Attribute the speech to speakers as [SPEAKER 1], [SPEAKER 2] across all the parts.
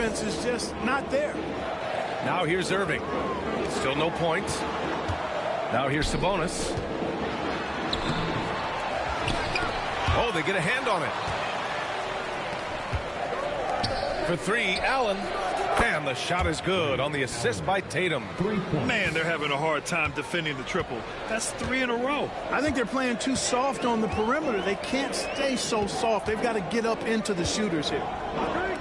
[SPEAKER 1] defense is just not there.
[SPEAKER 2] Now here's Irving. Still no points. Now here's Sabonis. Oh, they get a hand on it. For three, Allen. And the shot is good on the assist by Tatum.
[SPEAKER 3] Man, they're having a hard time defending the triple. That's 3 in a row.
[SPEAKER 1] I think they're playing too soft on the perimeter. They can't stay so soft. They've got to get up into the shooters here.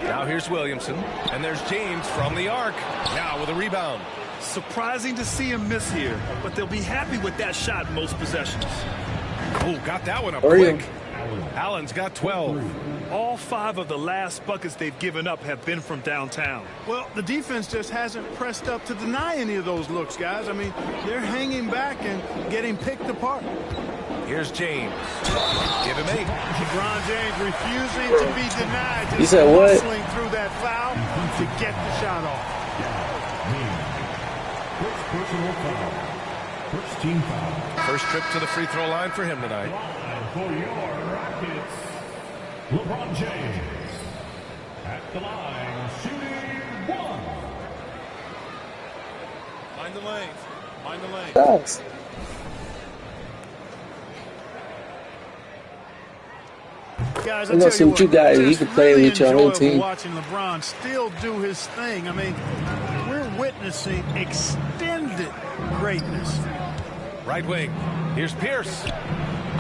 [SPEAKER 2] Now here's Williamson. And there's James from the arc. Now with a rebound.
[SPEAKER 3] Surprising to see him miss here, but they'll be happy with that shot in most possessions.
[SPEAKER 2] Oh, got that one up quick. Allen's got 12.
[SPEAKER 3] All 5 of the last buckets they've given up have been from downtown.
[SPEAKER 1] Well, the defense just hasn't pressed up to deny any of those looks, guys. I mean, they're hanging back and getting picked apart.
[SPEAKER 2] Here's James. Give him 8.
[SPEAKER 1] LeBron James refusing to be denied. Just
[SPEAKER 4] you said what?
[SPEAKER 1] hustling through that foul to get the shot off.
[SPEAKER 5] Personal foul. First team foul.
[SPEAKER 2] First trip to the free throw line for him tonight.
[SPEAKER 5] For your Rockets, LeBron James at the line, shooting 1.
[SPEAKER 3] Mind the lanes. Mind the lanes.
[SPEAKER 4] Thanks.
[SPEAKER 1] Guys,
[SPEAKER 4] I know some
[SPEAKER 1] what,
[SPEAKER 4] you guys. You can play
[SPEAKER 1] really
[SPEAKER 4] with your whole team.
[SPEAKER 1] Watching LeBron still do his thing. I mean, we're witnessing extended greatness.
[SPEAKER 2] Right wing. Here's Pierce.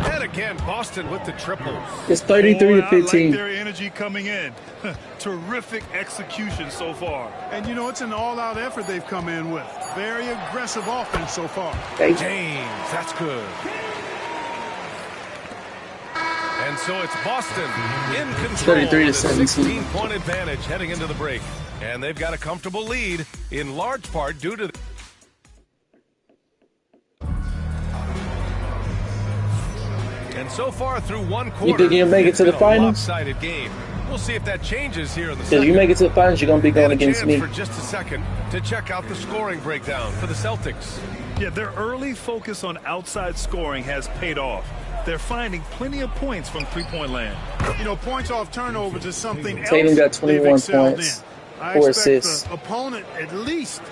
[SPEAKER 2] And again, Boston with the triple.
[SPEAKER 4] It's 33 to 15.
[SPEAKER 3] I like their energy coming in. Terrific execution so far.
[SPEAKER 1] And, you know, it's an all-out effort they've come in with. Very aggressive offense so far.
[SPEAKER 4] Thank you.
[SPEAKER 2] James, that's good. And so it's Boston in control.
[SPEAKER 4] 33 to
[SPEAKER 2] with a
[SPEAKER 4] 17.
[SPEAKER 2] 16-point advantage heading into the break. And they've got a comfortable lead in large part due to... And so far through one quarter,
[SPEAKER 4] You think you'll make it to the
[SPEAKER 2] it's been a
[SPEAKER 4] finals?
[SPEAKER 2] lopsided game. We'll see if that changes here in the
[SPEAKER 4] If
[SPEAKER 2] second.
[SPEAKER 4] you make it to the finals, you're going to be going
[SPEAKER 2] And a
[SPEAKER 4] against
[SPEAKER 2] chance
[SPEAKER 4] me.
[SPEAKER 2] for just a second to check out the scoring breakdown for the Celtics.
[SPEAKER 3] Yeah, their early focus on outside scoring has paid off. They're finding plenty of points from three-point land.
[SPEAKER 1] You know, points off turnovers is something else
[SPEAKER 4] Tatum got 21
[SPEAKER 1] they've excelled
[SPEAKER 4] points,
[SPEAKER 1] in. I
[SPEAKER 4] 4
[SPEAKER 1] expect
[SPEAKER 4] assists.
[SPEAKER 1] the opponent at least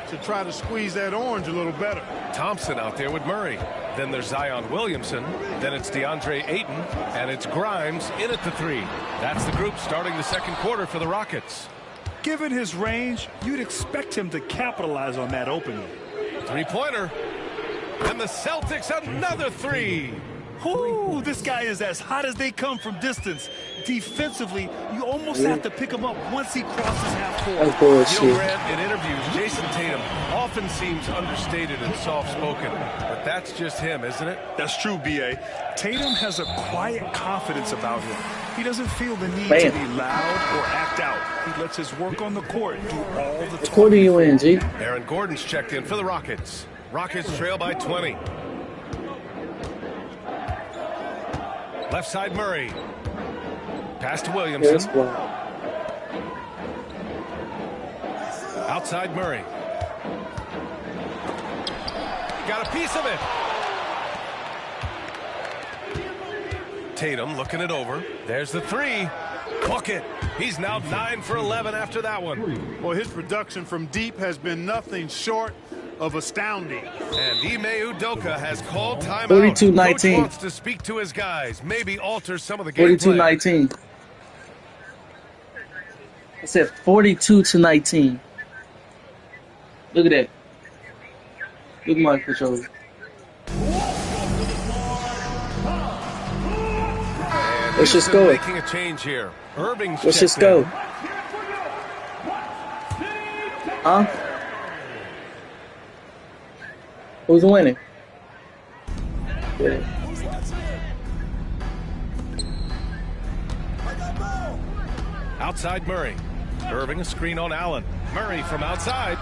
[SPEAKER 1] to try to squeeze that orange a little better.
[SPEAKER 2] Thompson out there with Murray. Then there's Zion Williamson. Then it's DeAndre Ayton. And it's Grimes in at the 3. That's the group starting the second quarter for the Rockets.
[SPEAKER 3] Given his range, you'd expect him to capitalize on that opening.
[SPEAKER 2] Three-pointer. And the Celtics another 3.
[SPEAKER 3] Ooh, this guy is as hot as they come from distance. Defensively, you almost have to pick him up once he crosses half court.
[SPEAKER 4] That's bullshit.
[SPEAKER 2] You know, Grant, in interviews, Jason Tatum often seems understated and soft-spoken. But that's just him, isn't it?
[SPEAKER 3] That's true, B.A. Tatum has a quiet confidence about him. He doesn't feel the need
[SPEAKER 4] Man.
[SPEAKER 3] to be loud or act out. He lets his work on the court do all the
[SPEAKER 4] What quarter you in, G?
[SPEAKER 2] Aaron Gordon's checked in for the Rockets. Rockets trail by 20. Left side Murray. Pass to Williamson.
[SPEAKER 4] Here's one.
[SPEAKER 2] Outside Murray. Got a piece of it. Tatum looking it over. There's the 3. Bucket. He's now 9 for 11 after that one.
[SPEAKER 1] Well, his production from deep has been nothing short of astounding.
[SPEAKER 2] And Ime Udoka has called timeout.
[SPEAKER 4] 42-19.
[SPEAKER 2] Coach wants to speak to his guys. Maybe alter some of the game play.
[SPEAKER 4] 42-19. I said 42-19. Look at that. Look at my controller. Let's just go.
[SPEAKER 2] Making a change here. Irving's
[SPEAKER 4] Let's just
[SPEAKER 2] checked in.
[SPEAKER 4] go. Huh? Who's winning? Yeah.
[SPEAKER 2] Outside Murray. Irving a screen on Allen. Murray from outside.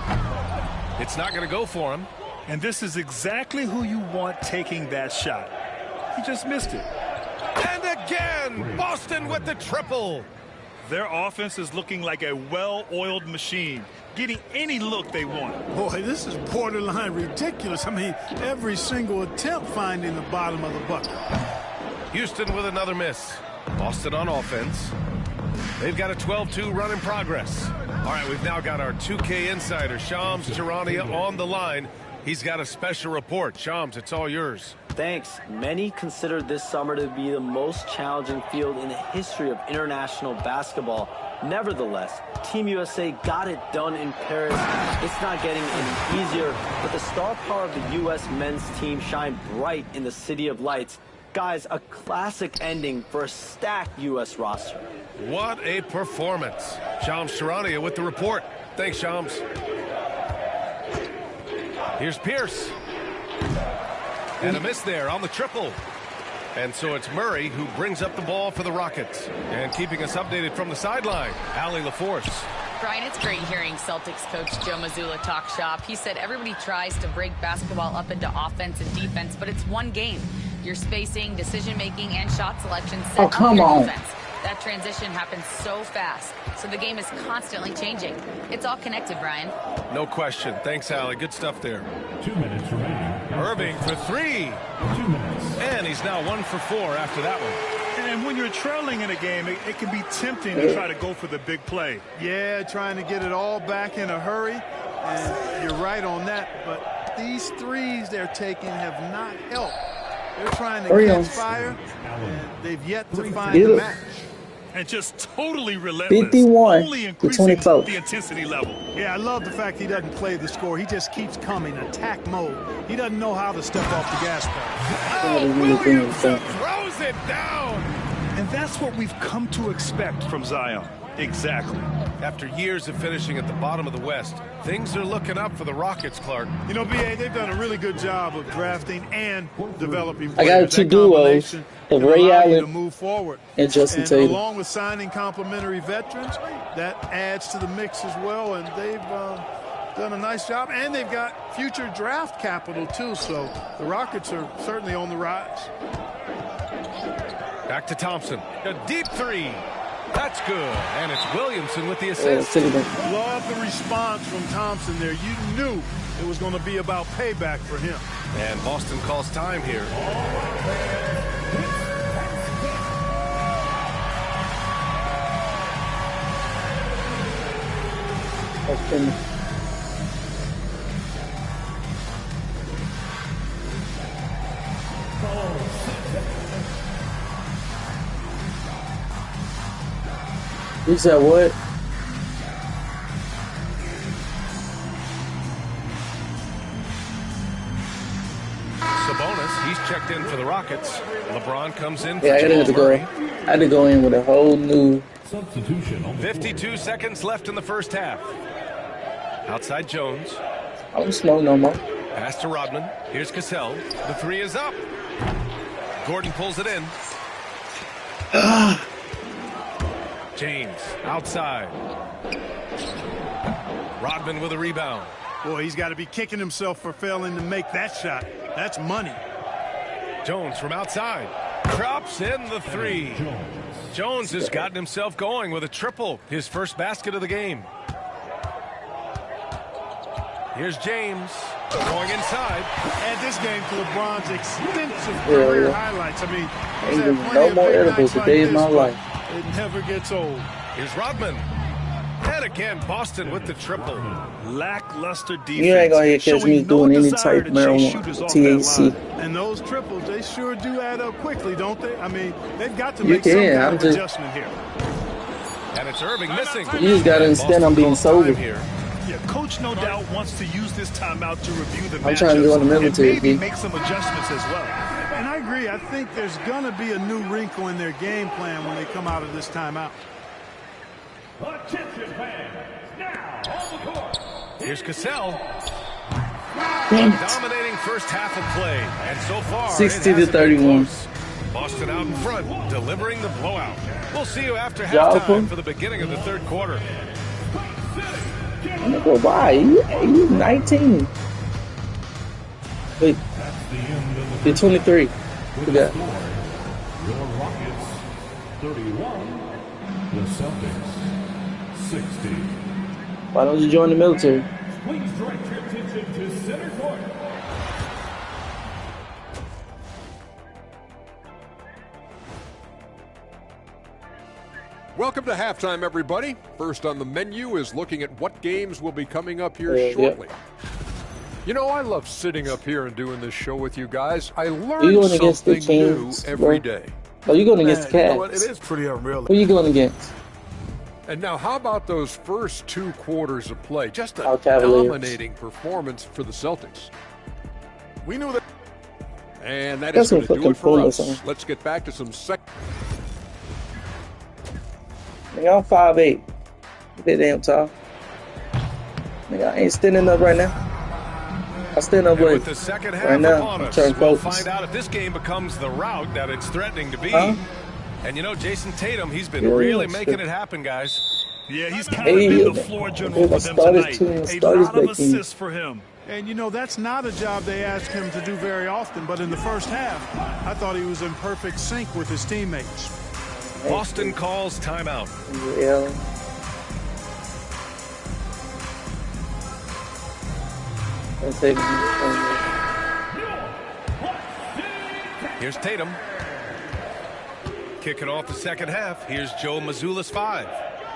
[SPEAKER 2] It's not going to go for him.
[SPEAKER 3] And this is exactly who you want taking that shot. He just missed it.
[SPEAKER 2] And again, Boston with the triple.
[SPEAKER 3] Their offense is looking like a well-oiled machine, getting any look they want.
[SPEAKER 1] Boy, this is borderline ridiculous. I mean, every single attempt finding the bottom of the bucket.
[SPEAKER 2] Houston with another miss. Boston on offense. They've got a 12-2 run in progress. All right, we've now got our 2K insider, Shams Charania, on the line. He's got a special report. Shams, it's all yours.
[SPEAKER 6] Thanks. Many consider this summer to be the most challenging field in the history of international basketball. Nevertheless, Team USA got it done in Paris. It's not getting any easier, but the star power of the U.S. men's team shined bright in the City of Lights. Guys, a classic ending for a stacked U.S. roster.
[SPEAKER 2] What a performance. Shams Charania with the report. Thanks, Shams. Here's Pierce. And a miss there on the triple. And so it's Murray who brings up the ball for the Rockets. And keeping us updated from the sideline, Allie LaForce.
[SPEAKER 7] Brian, it's great hearing Celtics coach Joe Mazzulla talk shop. He said everybody tries to break basketball up into offense and defense, but it's one game. Your spacing, decision-making, and shot selection set up your defense. That transition happens so fast, so the game is constantly changing. It's all connected, Brian.
[SPEAKER 2] No question. Thanks, Allie. Good stuff there.
[SPEAKER 5] 2 minutes remaining.
[SPEAKER 2] Irving for three.
[SPEAKER 5] 2 minutes.
[SPEAKER 2] And he's now 1 for 4 after that one.
[SPEAKER 3] And when you're trailing in a game, it can be tempting to try to go for the big play.
[SPEAKER 1] Yeah, trying to get it all back in a hurry. And you're right on that. But these threes they're taking have not helped. They're trying to catch fire, and they've yet to find the match.
[SPEAKER 3] And just totally relentless.
[SPEAKER 4] 51
[SPEAKER 3] only
[SPEAKER 4] to
[SPEAKER 3] increasing
[SPEAKER 4] 24.
[SPEAKER 3] the intensity level.
[SPEAKER 1] Yeah, I love the fact he doesn't play the score. He just keeps coming, attack mode. He doesn't know how to step off the gas pedal.
[SPEAKER 2] Oh, Williamson throws it down.
[SPEAKER 3] And that's what we've come to expect from Zion. Exactly.
[SPEAKER 2] After years of finishing at the bottom of the West, things are looking up for the Rockets, Clark.
[SPEAKER 1] You know, B.A., they've done a really good job of drafting and developing
[SPEAKER 4] I
[SPEAKER 1] players.
[SPEAKER 4] got two
[SPEAKER 1] That
[SPEAKER 4] duos
[SPEAKER 1] combination
[SPEAKER 4] of
[SPEAKER 1] can
[SPEAKER 4] Ray
[SPEAKER 1] allow you
[SPEAKER 4] Allen
[SPEAKER 1] to move forward.
[SPEAKER 4] and Justin
[SPEAKER 1] And
[SPEAKER 4] Tatum.
[SPEAKER 1] along with signing complementary veterans, that adds to the mix as well. And they've done a nice job. And they've got future draft capital, too. So the Rockets are certainly on the rise.
[SPEAKER 2] Back to Thompson. A deep three. That's good. And it's Williamson with the assist.
[SPEAKER 1] Love the response from Thompson there. You knew it was going to be about payback for him.
[SPEAKER 2] And Boston calls time here.
[SPEAKER 4] You said what?
[SPEAKER 2] Sabonis, he's checked in for the Rockets. LeBron comes in for
[SPEAKER 4] Yeah, I had to
[SPEAKER 2] Jamal
[SPEAKER 4] go.
[SPEAKER 2] Murray.
[SPEAKER 4] I had to go in with a whole new.
[SPEAKER 5] Substitution on the
[SPEAKER 2] 52 seconds left in the first half. Outside Jones.
[SPEAKER 4] I don't smoke no more.
[SPEAKER 2] Pass to Rodman. Here's Cassell. The three is up. Gordon pulls it in. James outside. Rodman with a rebound.
[SPEAKER 1] Boy, he's got to be kicking himself for failing to make that shot. That's money.
[SPEAKER 2] Jones from outside. Drops in the three. Jones has gotten himself going with a triple. His first basket of the game. Here's James going inside.
[SPEAKER 1] Add this game to LeBron's extensive career highlights. I mean, he's
[SPEAKER 4] Ain't
[SPEAKER 1] had
[SPEAKER 4] no
[SPEAKER 1] plenty of
[SPEAKER 4] more
[SPEAKER 1] big
[SPEAKER 4] edibles
[SPEAKER 1] nights like
[SPEAKER 4] today in
[SPEAKER 1] this,
[SPEAKER 4] my
[SPEAKER 1] but
[SPEAKER 4] life.
[SPEAKER 1] It never gets old.
[SPEAKER 2] Here's Rodman. And again, Boston with the triple.
[SPEAKER 3] Lackluster defense.
[SPEAKER 4] You ain't gonna catch
[SPEAKER 3] showing
[SPEAKER 4] me
[SPEAKER 3] no
[SPEAKER 4] doing any
[SPEAKER 3] desire
[SPEAKER 4] type of
[SPEAKER 3] to chase
[SPEAKER 4] marijuana,
[SPEAKER 3] shooters off
[SPEAKER 4] THC.
[SPEAKER 3] that line.
[SPEAKER 1] And those triples, they sure do add up quickly, don't they? I mean, they've got to
[SPEAKER 4] You
[SPEAKER 1] make some
[SPEAKER 4] can,
[SPEAKER 1] kind
[SPEAKER 4] I'm
[SPEAKER 1] of
[SPEAKER 4] just-
[SPEAKER 1] adjustment here.
[SPEAKER 2] And it's Irving missing.
[SPEAKER 4] You just gotta understand I'm being
[SPEAKER 2] Boston calls
[SPEAKER 4] sober.
[SPEAKER 2] time here.
[SPEAKER 3] Yeah, coach no doubt wants to use this timeout to review the
[SPEAKER 4] I'm trying to go in the military,
[SPEAKER 3] and maybe
[SPEAKER 4] B.
[SPEAKER 3] make some adjustments as well.
[SPEAKER 1] And I agree. I think there's going to be a new wrinkle in their game plan when they come out of this timeout.
[SPEAKER 5] attention fans. Now on the court.
[SPEAKER 2] Here's Cassell.
[SPEAKER 4] Damn it.
[SPEAKER 2] Dominating first half of play. And so far,
[SPEAKER 4] 60
[SPEAKER 2] it
[SPEAKER 4] to
[SPEAKER 2] hasn't been
[SPEAKER 4] 31.
[SPEAKER 2] close. Boston out in front, delivering the blowout. We'll see you after
[SPEAKER 4] Y'all
[SPEAKER 2] halftime
[SPEAKER 4] cool?
[SPEAKER 2] for the beginning of the third quarter.
[SPEAKER 4] Nigga, why? You 19. Wait,
[SPEAKER 5] That's the end of the
[SPEAKER 4] you're 23.
[SPEAKER 5] with
[SPEAKER 4] Who
[SPEAKER 5] the
[SPEAKER 4] got?
[SPEAKER 5] score. Your Rockets 31, the Celtics 60.
[SPEAKER 4] Why don't you join the military?
[SPEAKER 5] Please direct your attention to center court.
[SPEAKER 8] Welcome to halftime, everybody. First on the menu is looking at what games will be coming up here shortly. You know, I love sitting up here and doing this show with you guys. I learn something new every day.
[SPEAKER 4] Oh, you're going against the Cavs.
[SPEAKER 3] You know what? It is pretty unreal.
[SPEAKER 4] Who are you going against?
[SPEAKER 8] And now, how about those first 2 quarters of play? Just a dominating performance for the Celtics.
[SPEAKER 3] We knew that.
[SPEAKER 8] And that is going to do it for us. Let's get back to some
[SPEAKER 4] Nigga, I'm 5'8". That damn tall. Nigga, I ain't standing up right now. I stand up
[SPEAKER 2] with the second half
[SPEAKER 4] right now.
[SPEAKER 2] Upon us, we'll find out if this game becomes the route that it's threatening to be. And you know, Jason Tatum, he's been really making it happen, guys.
[SPEAKER 3] Yeah, he's kind of been the floor general for them tonight. A lot of assists for him.
[SPEAKER 1] And, you know, that's not a job they ask him to do very often. But in the first half, I thought he was in perfect sync with his teammates.
[SPEAKER 2] Boston calls timeout.
[SPEAKER 4] Yeah.
[SPEAKER 2] Here's Tatum. Kicking off the second half. Here's Joe Mazzulla's 5.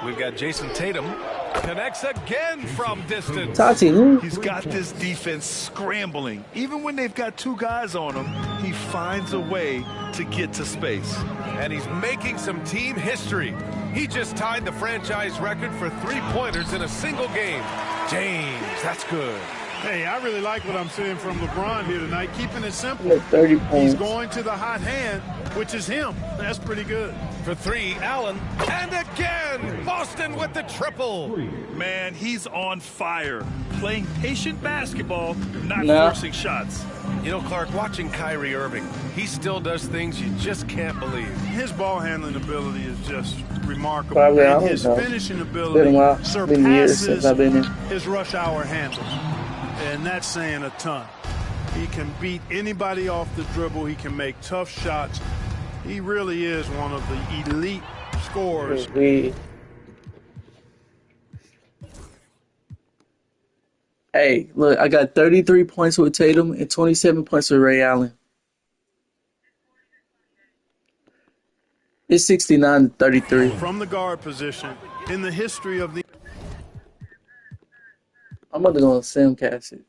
[SPEAKER 2] We've got Jason Tatum. Connects again from distance.
[SPEAKER 3] He's got this defense scrambling. Even when they've got 2 guys on him, he finds a way to get to space.
[SPEAKER 2] And he's making some team history. He just tied the franchise record for 3-pointers in a single game. James, that's good.
[SPEAKER 1] Hey, I really like what I'm seeing from LeBron here tonight. Keeping it simple.
[SPEAKER 4] 30 points.
[SPEAKER 1] He's going to the hot hand, which is him. That's pretty good.
[SPEAKER 2] For 3, Allen. And again, Boston with the triple.
[SPEAKER 3] Man, he's on fire. Playing patient basketball, not forcing shots.
[SPEAKER 2] You know, Clark, watching Kyrie Irving, he still does things you just can't believe.
[SPEAKER 1] His ball handling ability is just remarkable.
[SPEAKER 4] Probably,
[SPEAKER 1] and his finishing ability surpasses his rush hour handles. And that's saying a ton. He can beat anybody off the dribble. He can make tough shots. He really is one of the elite scorers.
[SPEAKER 4] Hey, look, I got 33 points with Tatum and 27 points with Ray Allen. It's 69-33.
[SPEAKER 1] From the guard position, in the history of the...
[SPEAKER 4] I'm about to go on Simcast it.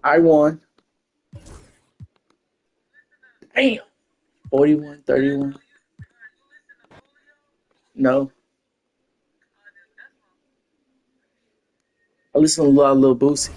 [SPEAKER 4] I won. Damn. 41-31. No. I listen to a lot of Lil Boosie.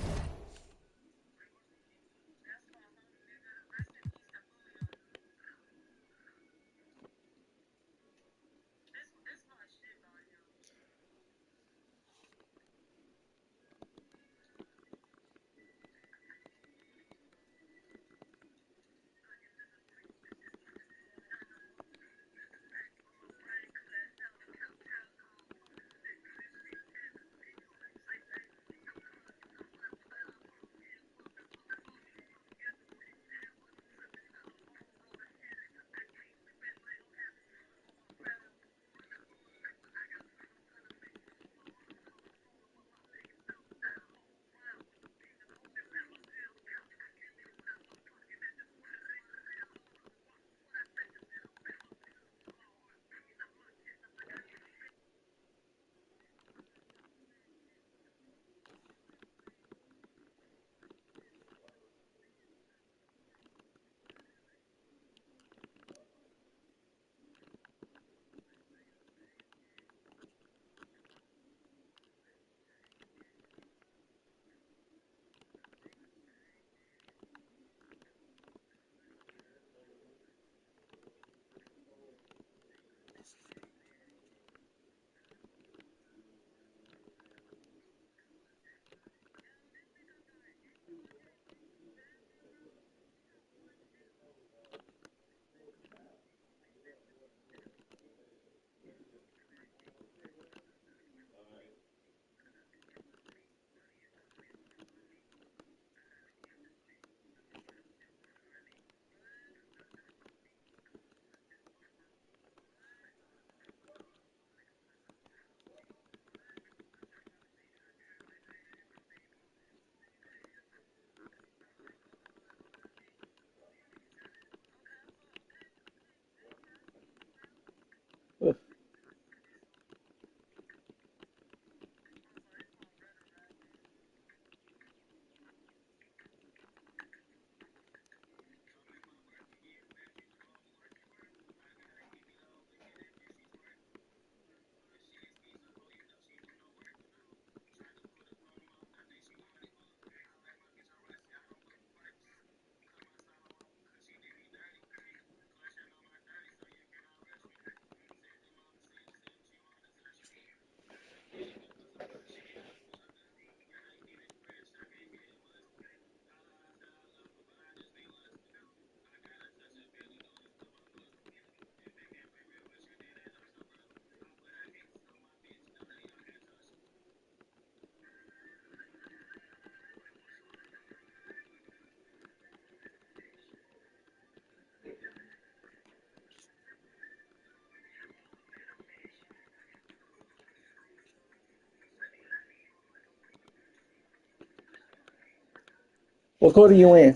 [SPEAKER 4] What quarter you in?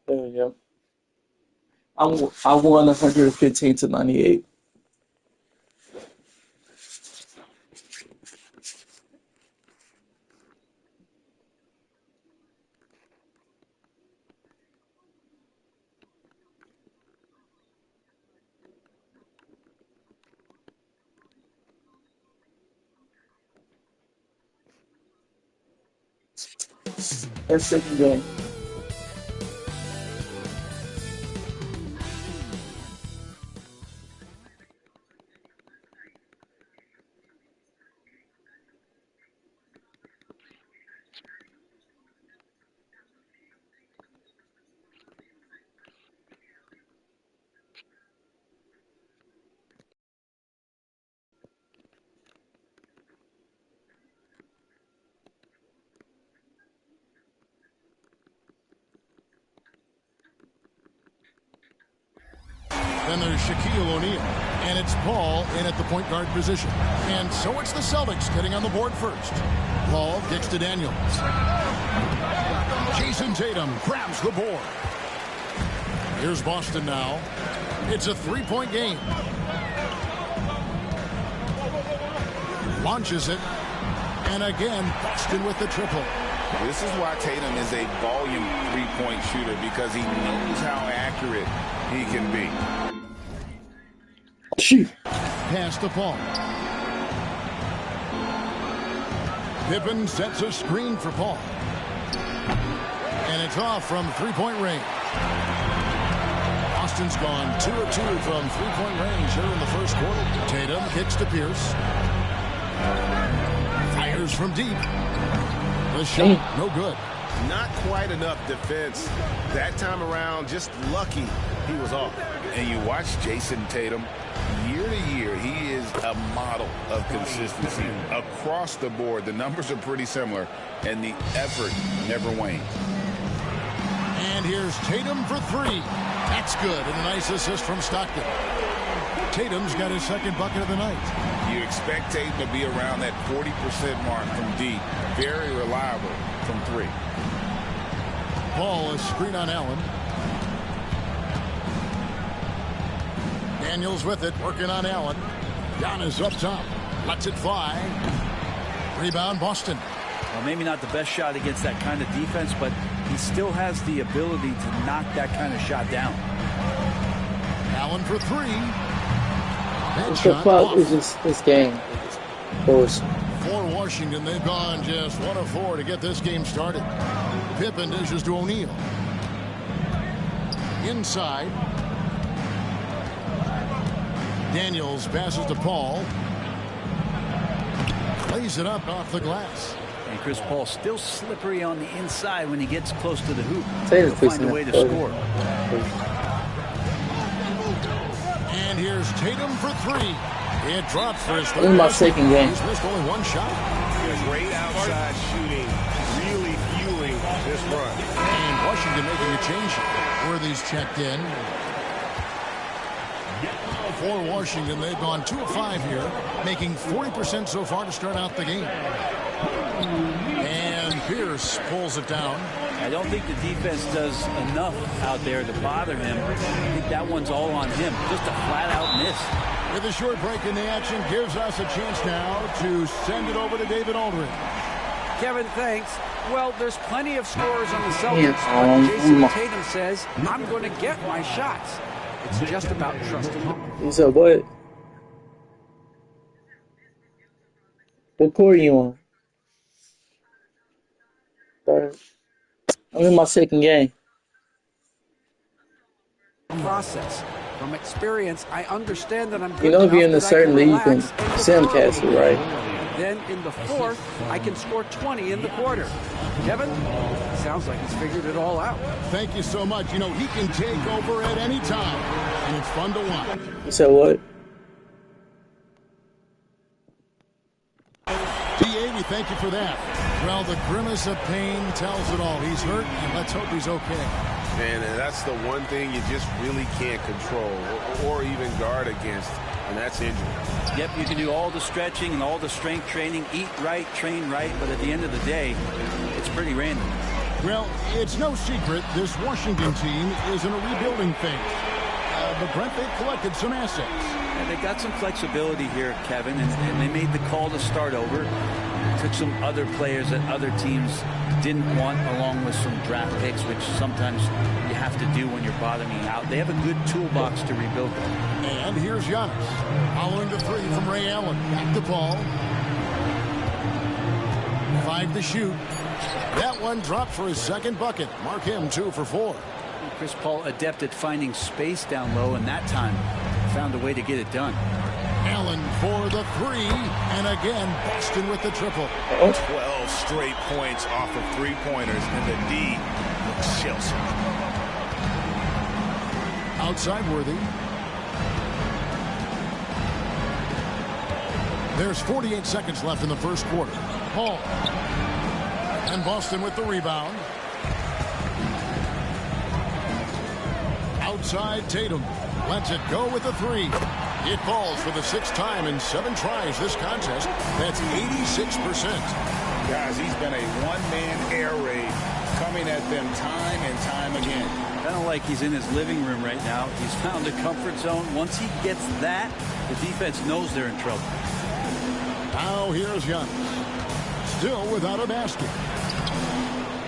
[SPEAKER 4] There we go. I won 115-98. That's second game.
[SPEAKER 9] Then there's Shaquille O'Neal, and it's Paul in at the point guard position. And so it's the Celtics getting on the board first. Paul kicks to Daniels. Jason Tatum grabs the board. Here's Boston now. It's a three-point game. Launches it. And again, Boston with the triple.
[SPEAKER 10] This is why Tatum is a volume three-point shooter, because he knows how accurate he can be.
[SPEAKER 9] Pass to Paul. Pippen sets a screen for Paul. And it's off from three-point range. Boston's gone 2 of 2 from three-point range here in the first quarter. Tatum kicks to Pierce. Fires from deep. The shot, no good.
[SPEAKER 2] Not quite enough defense that time around. Just lucky he was off.
[SPEAKER 10] And you watch Jason Tatum, year to year, he is a model of consistency across the board. The numbers are pretty similar, and the effort never wanes.
[SPEAKER 9] And here's Tatum for three. That's good, and a nice assist from Stockton. Tatum's got his second bucket of the night.
[SPEAKER 10] You expect Tatum to be around that 40% mark from deep. Very reliable from three.
[SPEAKER 9] Paul, a screen on Allen. Daniels with it, working on Allen. Giannis up top, lets it fly. Rebound, Boston.
[SPEAKER 11] Well, maybe not the best shot against that kind of defense, but he still has the ability to knock that kind of shot down.
[SPEAKER 9] Allen for three.
[SPEAKER 4] What the fuck is this game? Of course.
[SPEAKER 9] For Washington, they've gone just 1 of 4 to get this game started. Pippen dishes to O'Neal. Inside. Daniels passes to Paul. Lays it up off the glass.
[SPEAKER 11] And Chris Paul still slippery on the inside when he gets close to the hoop.
[SPEAKER 4] He'll
[SPEAKER 11] find a way to score.
[SPEAKER 9] And here's Tatum for three. It drops for his
[SPEAKER 4] third. This is my second game.
[SPEAKER 9] He's missed only one shot.
[SPEAKER 2] Great outside shooting, really fueling this run.
[SPEAKER 9] And Washington making a change. Worthy's checked in. For Washington, they've gone 2 of 5 here, making 40% so far to start out the game. And Pierce pulls it down.
[SPEAKER 11] I don't think the defense does enough out there to bother him. I think that one's all on him. Just a flat-out miss.
[SPEAKER 9] With a short break in the action, gives us a chance now to send it over to David Aldridge.
[SPEAKER 12] Kevin, thanks. Well, there's plenty of scorers on the Celtics, but Jason Tatum says, I'm going to get my shots. It's just about trusting him.
[SPEAKER 4] You said what? What quarter you on? Third. I'm in my second game.
[SPEAKER 12] Process. From experience, I understand that I'm good.
[SPEAKER 4] You know, if you're in a certain league, you can simcast, right?
[SPEAKER 12] Then in the fourth, I can score 20 in the quarter. Kevin, sounds like he's figured it all out.
[SPEAKER 9] Thank you so much. You know, he can take over at any time, and it's fun to watch.
[SPEAKER 4] You said what?
[SPEAKER 9] DA, we thank you for that. Well, the grimace of pain tells it all. He's hurt, and let's hope he's okay.
[SPEAKER 2] And that's the one thing you just really can't control or even guard against
[SPEAKER 10] and that's injury.
[SPEAKER 11] Yep, you can do all the stretching and all the strength training, eat right, train right, but at the end of the day, it's pretty random.
[SPEAKER 9] Well, it's no secret this Washington team is in a rebuilding phase. But Brent, they've collected some assets.
[SPEAKER 11] And they got some flexibility here, Kevin, and they made the call to start over. Took some other players that other teams didn't want, along with some draft picks, which sometimes you have to do when you're bottoming out. They have a good toolbox to rebuild them.
[SPEAKER 9] And here's Giannis. Following the three from Ray Allen. Back to Paul. 5 to shoot. That one dropped for his second bucket. Mark him 2 for 4.
[SPEAKER 11] Chris Paul adept at finding space down low, and that time found a way to get it done.
[SPEAKER 9] Allen for the 3, and again Boston with the triple.
[SPEAKER 10] 12 straight points off of three-pointers, and the D looks shell-shocked.
[SPEAKER 9] Outside Worthy. There's 48 seconds left in the first quarter. Paul. And Boston with the rebound. Outside Tatum. Lets it go with the 3. It falls for the 6th time in 7 tries this contest. That's 86%.
[SPEAKER 10] Guys, he's been a one-man air raid coming at them time and time again.
[SPEAKER 11] Kind of like he's in his living room right now. He's found a comfort zone. Once he gets that, the defense knows they're in trouble.
[SPEAKER 9] Now here's Giannis. Still without a basket.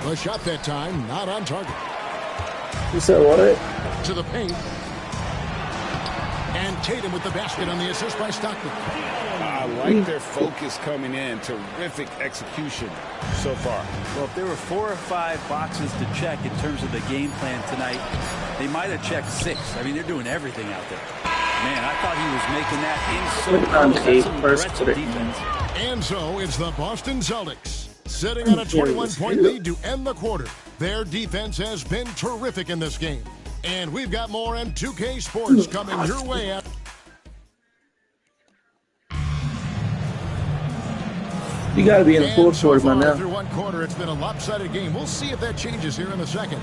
[SPEAKER 9] The shot that time not on target.
[SPEAKER 4] You said what?
[SPEAKER 9] To the paint. And Tatum with the basket on the assist by Stockton.
[SPEAKER 10] I like their focus coming in. Terrific execution so far.
[SPEAKER 11] Well, if there were 4 or 5 boxes to check in terms of the game plan tonight, they might have checked 6. I mean, they're doing everything out there. Man, I thought he was making that in so close. That's some aggressive defense.
[SPEAKER 9] And so it's the Boston Celtics sitting on a 21-point lead to end the quarter. Their defense has been terrific in this game. And we've got more M2K Sports coming your way.
[SPEAKER 4] You got to be in the fourth quarter by now.
[SPEAKER 9] Through one quarter, it's been a lopsided game. We'll see if that changes here in a second.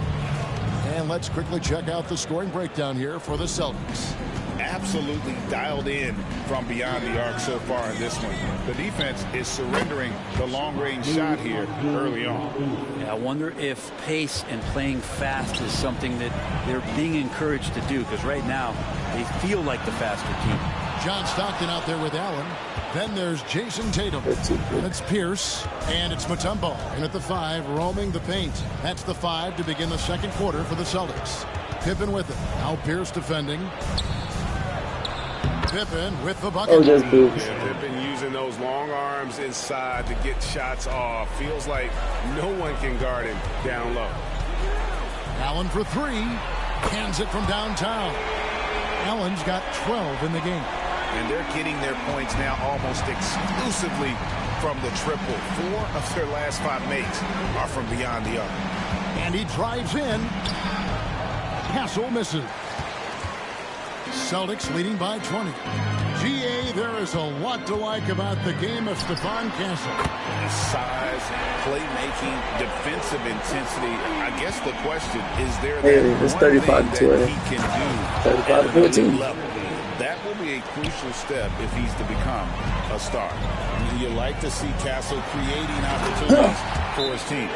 [SPEAKER 9] And let's quickly check out the scoring breakdown here for the Celtics.
[SPEAKER 10] Absolutely dialed in from beyond the arc so far in this one. The defense is surrendering the long-range shot here early on.
[SPEAKER 11] Yeah, I wonder if pace and playing fast is something that they're being encouraged to do, because right now they feel like the faster team.
[SPEAKER 9] John Stockton out there with Allen. Then there's Jason Tatum. It's Pierce. And it's Mutombo. And at the 5, roaming the paint. That's the 5 to begin the second quarter for the Celtics. Pippen with it. Now Pierce defending. Pippen with the bucket.
[SPEAKER 4] Oh, just boobs.
[SPEAKER 13] Yeah, Pippen using those long arms inside to get shots off. Feels like no one can guard him down low.
[SPEAKER 9] Allen for 3. Hands it from downtown. Allen's got 12 in the game.
[SPEAKER 10] And they're getting their points now almost exclusively from the triple. 4 of their last 5 makes are from beyond the arc.
[SPEAKER 9] And he drives in. Castle misses. Celtics leading by 20. GA, there is a lot to like about the game of Stephon Castle.
[SPEAKER 10] Size, playmaking, defensive intensity. I guess the question is there that
[SPEAKER 4] 35
[SPEAKER 10] one
[SPEAKER 4] to
[SPEAKER 10] thing that
[SPEAKER 4] 20.
[SPEAKER 10] he can do
[SPEAKER 4] 35
[SPEAKER 10] at
[SPEAKER 4] to
[SPEAKER 10] an
[SPEAKER 4] 14.
[SPEAKER 10] elite level. That will be a crucial step if he's to become a star. You like to see Castle creating opportunities for his team.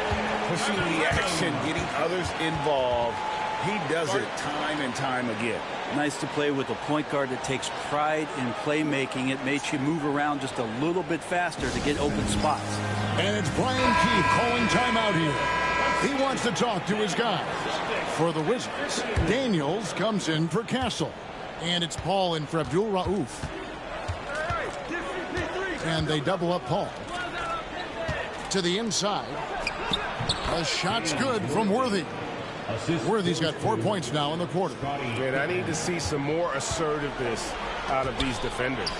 [SPEAKER 10] Pushing the action, getting others involved. He does it time and time again.
[SPEAKER 11] Nice to play with a point guard that takes pride in playmaking. It makes you move around just a little bit faster to get open spots.
[SPEAKER 9] And it's Brian Keefe calling timeout here. He wants to talk to his guys. For the Wizards, Daniels comes in for Castle. And it's Paul in for Abdul Rauf. And they double up Paul. To the inside. A shot's good from Worthy. Worthy's got 4 points now in the quarter.
[SPEAKER 13] Man, I need to see some more assertiveness out of these defenders.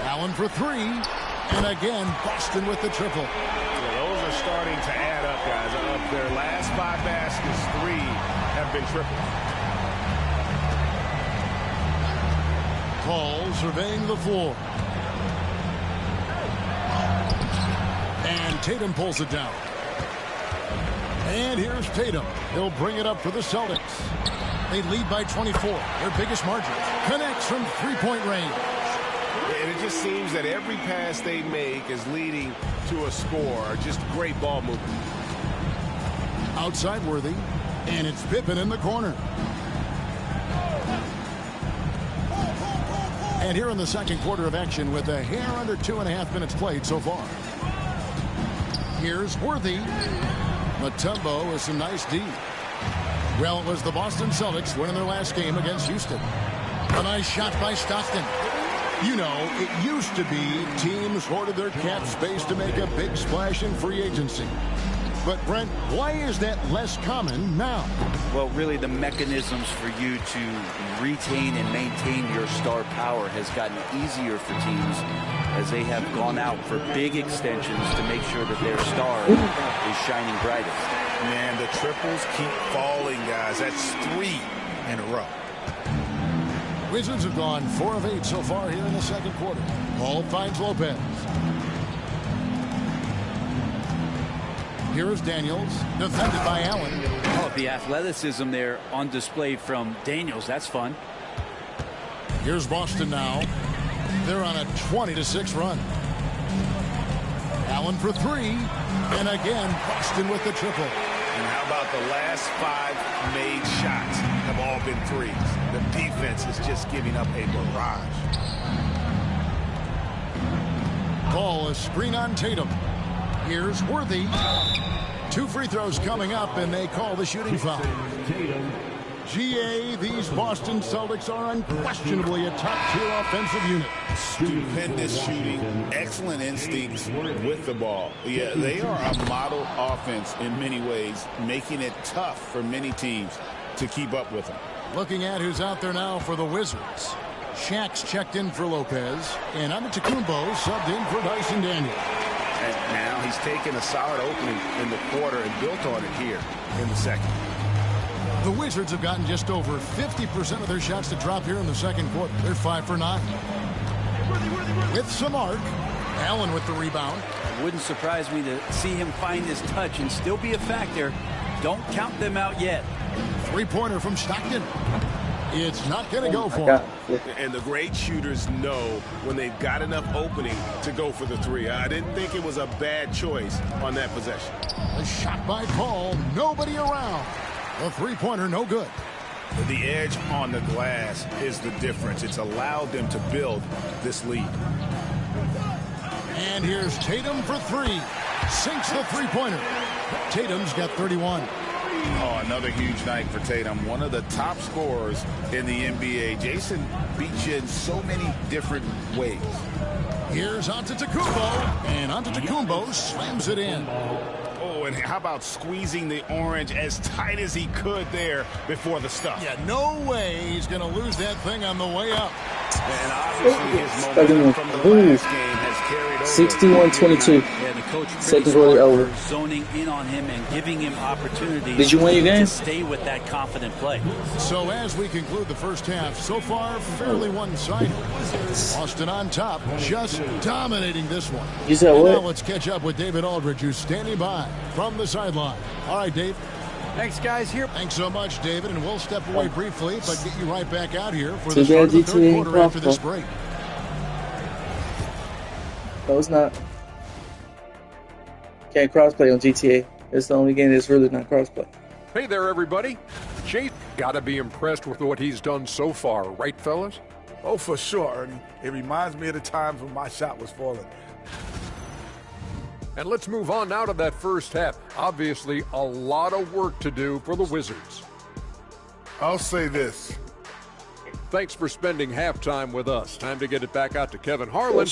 [SPEAKER 9] Allen for 3. And again, Boston with the triple.
[SPEAKER 13] Yeah, those are starting to add up, guys. Of their last 5 baskets, 3 have been triples.
[SPEAKER 9] Paul surveying the floor. And Tatum pulls it down. And here's Tatum. He'll bring it up for the Celtics. They lead by 24. Their biggest margin. Connects from three-point range.
[SPEAKER 13] And it just seems that every pass they make is leading to a score. Just great ball movement.
[SPEAKER 9] Outside Worthy. And it's Pippen in the corner. And here in the second quarter of action with a hair under 2.5 minutes played so far. Here's Worthy. Mutombo with some nice D. Well, it was the Boston Celtics winning their last game against Houston. A nice shot by Stockton. You know, it used to be teams hoarded their cap space to make a big splash in free agency. But, Brent, why is that less common now?
[SPEAKER 11] Well, really, the mechanisms for you to retain and maintain your star power has gotten easier for teams as they have gone out for big extensions to make sure that their star is shining brightest.
[SPEAKER 10] Man, the triples keep falling, guys. That's 3 in a row.
[SPEAKER 9] Wizards have gone 4 of 8 so far here in the second quarter. Ball finds Lopez. Here is Daniels, defended by Allen.
[SPEAKER 11] Oh, the athleticism there on display from Daniels. That's fun.
[SPEAKER 9] Here's Boston now. They're on a 20-6 run. Allen for 3. And again, Boston with the triple.
[SPEAKER 13] And how about the last 5 made shots have all been threes? The defense is just giving up a barrage.
[SPEAKER 9] Call a screen on Tatum. Here's Worthy. 2 free throws coming up, and they call the shooting foul. GA, these Boston Celtics are unquestionably a top-tier offensive unit.
[SPEAKER 10] Stupendous shooting, excellent instincts with the ball. Yeah, they are a model offense in many ways, making it tough for many teams to keep up with them.
[SPEAKER 9] Looking at who's out there now for the Wizards. Shaq's checked in for Lopez, and Antetokounmpo subbed in for Dyson Daniels.
[SPEAKER 10] And now he's taken a solid opening in the quarter and built on it here in the second.
[SPEAKER 9] The Wizards have gotten just over 50% of their shots to drop here in the second quarter. They're 5 for 9. With some arc, Allen with the rebound.
[SPEAKER 11] It wouldn't surprise me to see him find his touch and still be a factor. Don't count them out yet.
[SPEAKER 9] Three-pointer from Stockton. It's not going to go for him.
[SPEAKER 13] And the great shooters know when they've got enough opening to go for the 3. I didn't think it was a bad choice on that possession.
[SPEAKER 9] A shot by Paul. Nobody around. The three-pointer no good.
[SPEAKER 13] The edge on the glass is the difference. It's allowed them to build this lead.
[SPEAKER 9] And here's Tatum for 3. Sinks the three-pointer. Tatum's got 31.
[SPEAKER 10] Oh, another huge night for Tatum. One of the top scorers in the NBA. Jason beats you in so many different ways.
[SPEAKER 9] Here's Antetokounmpo. And Antetokounmpo slams it in.
[SPEAKER 13] Oh, and how about squeezing the orange as tight as he could there before the stuff?
[SPEAKER 9] Yeah, no way he's going to lose that thing on the way up.
[SPEAKER 13] And obviously his momentum from the last game has carried over.
[SPEAKER 4] 61-22.
[SPEAKER 11] Yeah, the coach
[SPEAKER 4] second quarter over.
[SPEAKER 11] Zoning in on him and giving him opportunities.
[SPEAKER 4] Did you win your game?
[SPEAKER 11] To stay with that confident play.
[SPEAKER 9] So as we conclude the first half, so far fairly one-sided. Boston on top, just dominating this one.
[SPEAKER 4] You said what?
[SPEAKER 9] Now let's catch up with David Aldridge, who's standing by from the sideline. All right, Dave.
[SPEAKER 12] Thanks, guys. Here.
[SPEAKER 9] Thanks so much, David, and we'll step away briefly, but get you right back out here for the start of the third quarter after this break.
[SPEAKER 4] No, it's not. Can't crossplay on GTA. It's the only game that's really not crossplay.
[SPEAKER 8] Hey there, everybody. Jay's got to be impressed with what he's done so far, right, fellas?
[SPEAKER 14] Oh, for sure, Ernie. It reminds me of the times when my shot was falling.
[SPEAKER 8] And let's move on now to that first half. Obviously, a lot of work to do for the Wizards.
[SPEAKER 14] I'll say this.
[SPEAKER 8] Thanks for spending halftime with us. Time to get it back out to Kevin Harlan.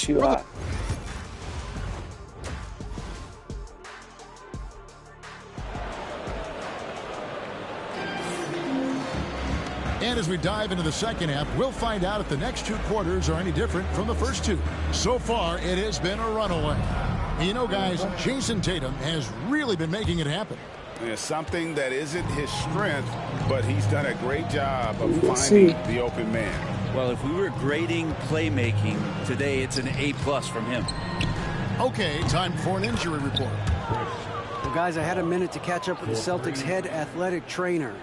[SPEAKER 9] And as we dive into the second half, we'll find out if the next 2 quarters are any different from the first 2. So far, it has been a runaway. You know, guys, Jason Tatum has really been making it happen.
[SPEAKER 10] Yeah, something that isn't his strength, but he's done a great job of finding the open man.
[SPEAKER 11] Well, if we were grading playmaking today, it's an A+ from him.
[SPEAKER 9] Okay, time for an injury report.
[SPEAKER 12] Well, guys, I had a minute to catch up with the Celtics head athletic trainer.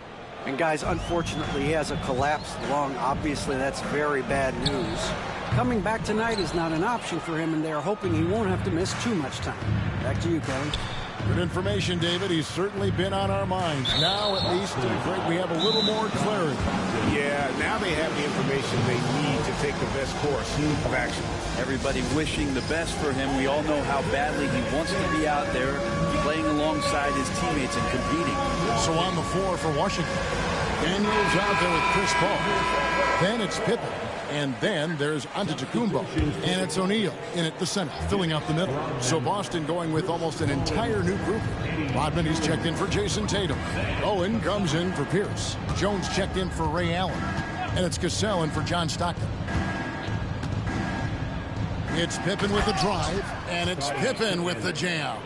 [SPEAKER 12] And guys, unfortunately, he has a collapsed lung. Obviously, that's very bad news. Coming back tonight is not an option for him, and they're hoping he won't have to miss too much time. Back to you, Kevin.
[SPEAKER 9] Good information, David. He's certainly been on our minds. Now, at least, we have a little more clarity.
[SPEAKER 13] Yeah, now they have the information they need to take the best course of action.
[SPEAKER 11] Everybody wishing the best for him. We all know how badly he wants to be out there playing alongside his teammates and competing.
[SPEAKER 9] So on the floor for Washington, Daniels out there with Chris Paul. Then it's Pippen. And then there's Antetokounmpo. And it's O'Neal in at the center, filling out the middle. So Boston going with almost an entire new group. Rodman, he's checked in for Jason Tatum. Owen comes in for Pierce. Jones checked in for Ray Allen. And it's Cassell in for John Stockton. It's Pippen with the drive. And it's Pippen with the jam.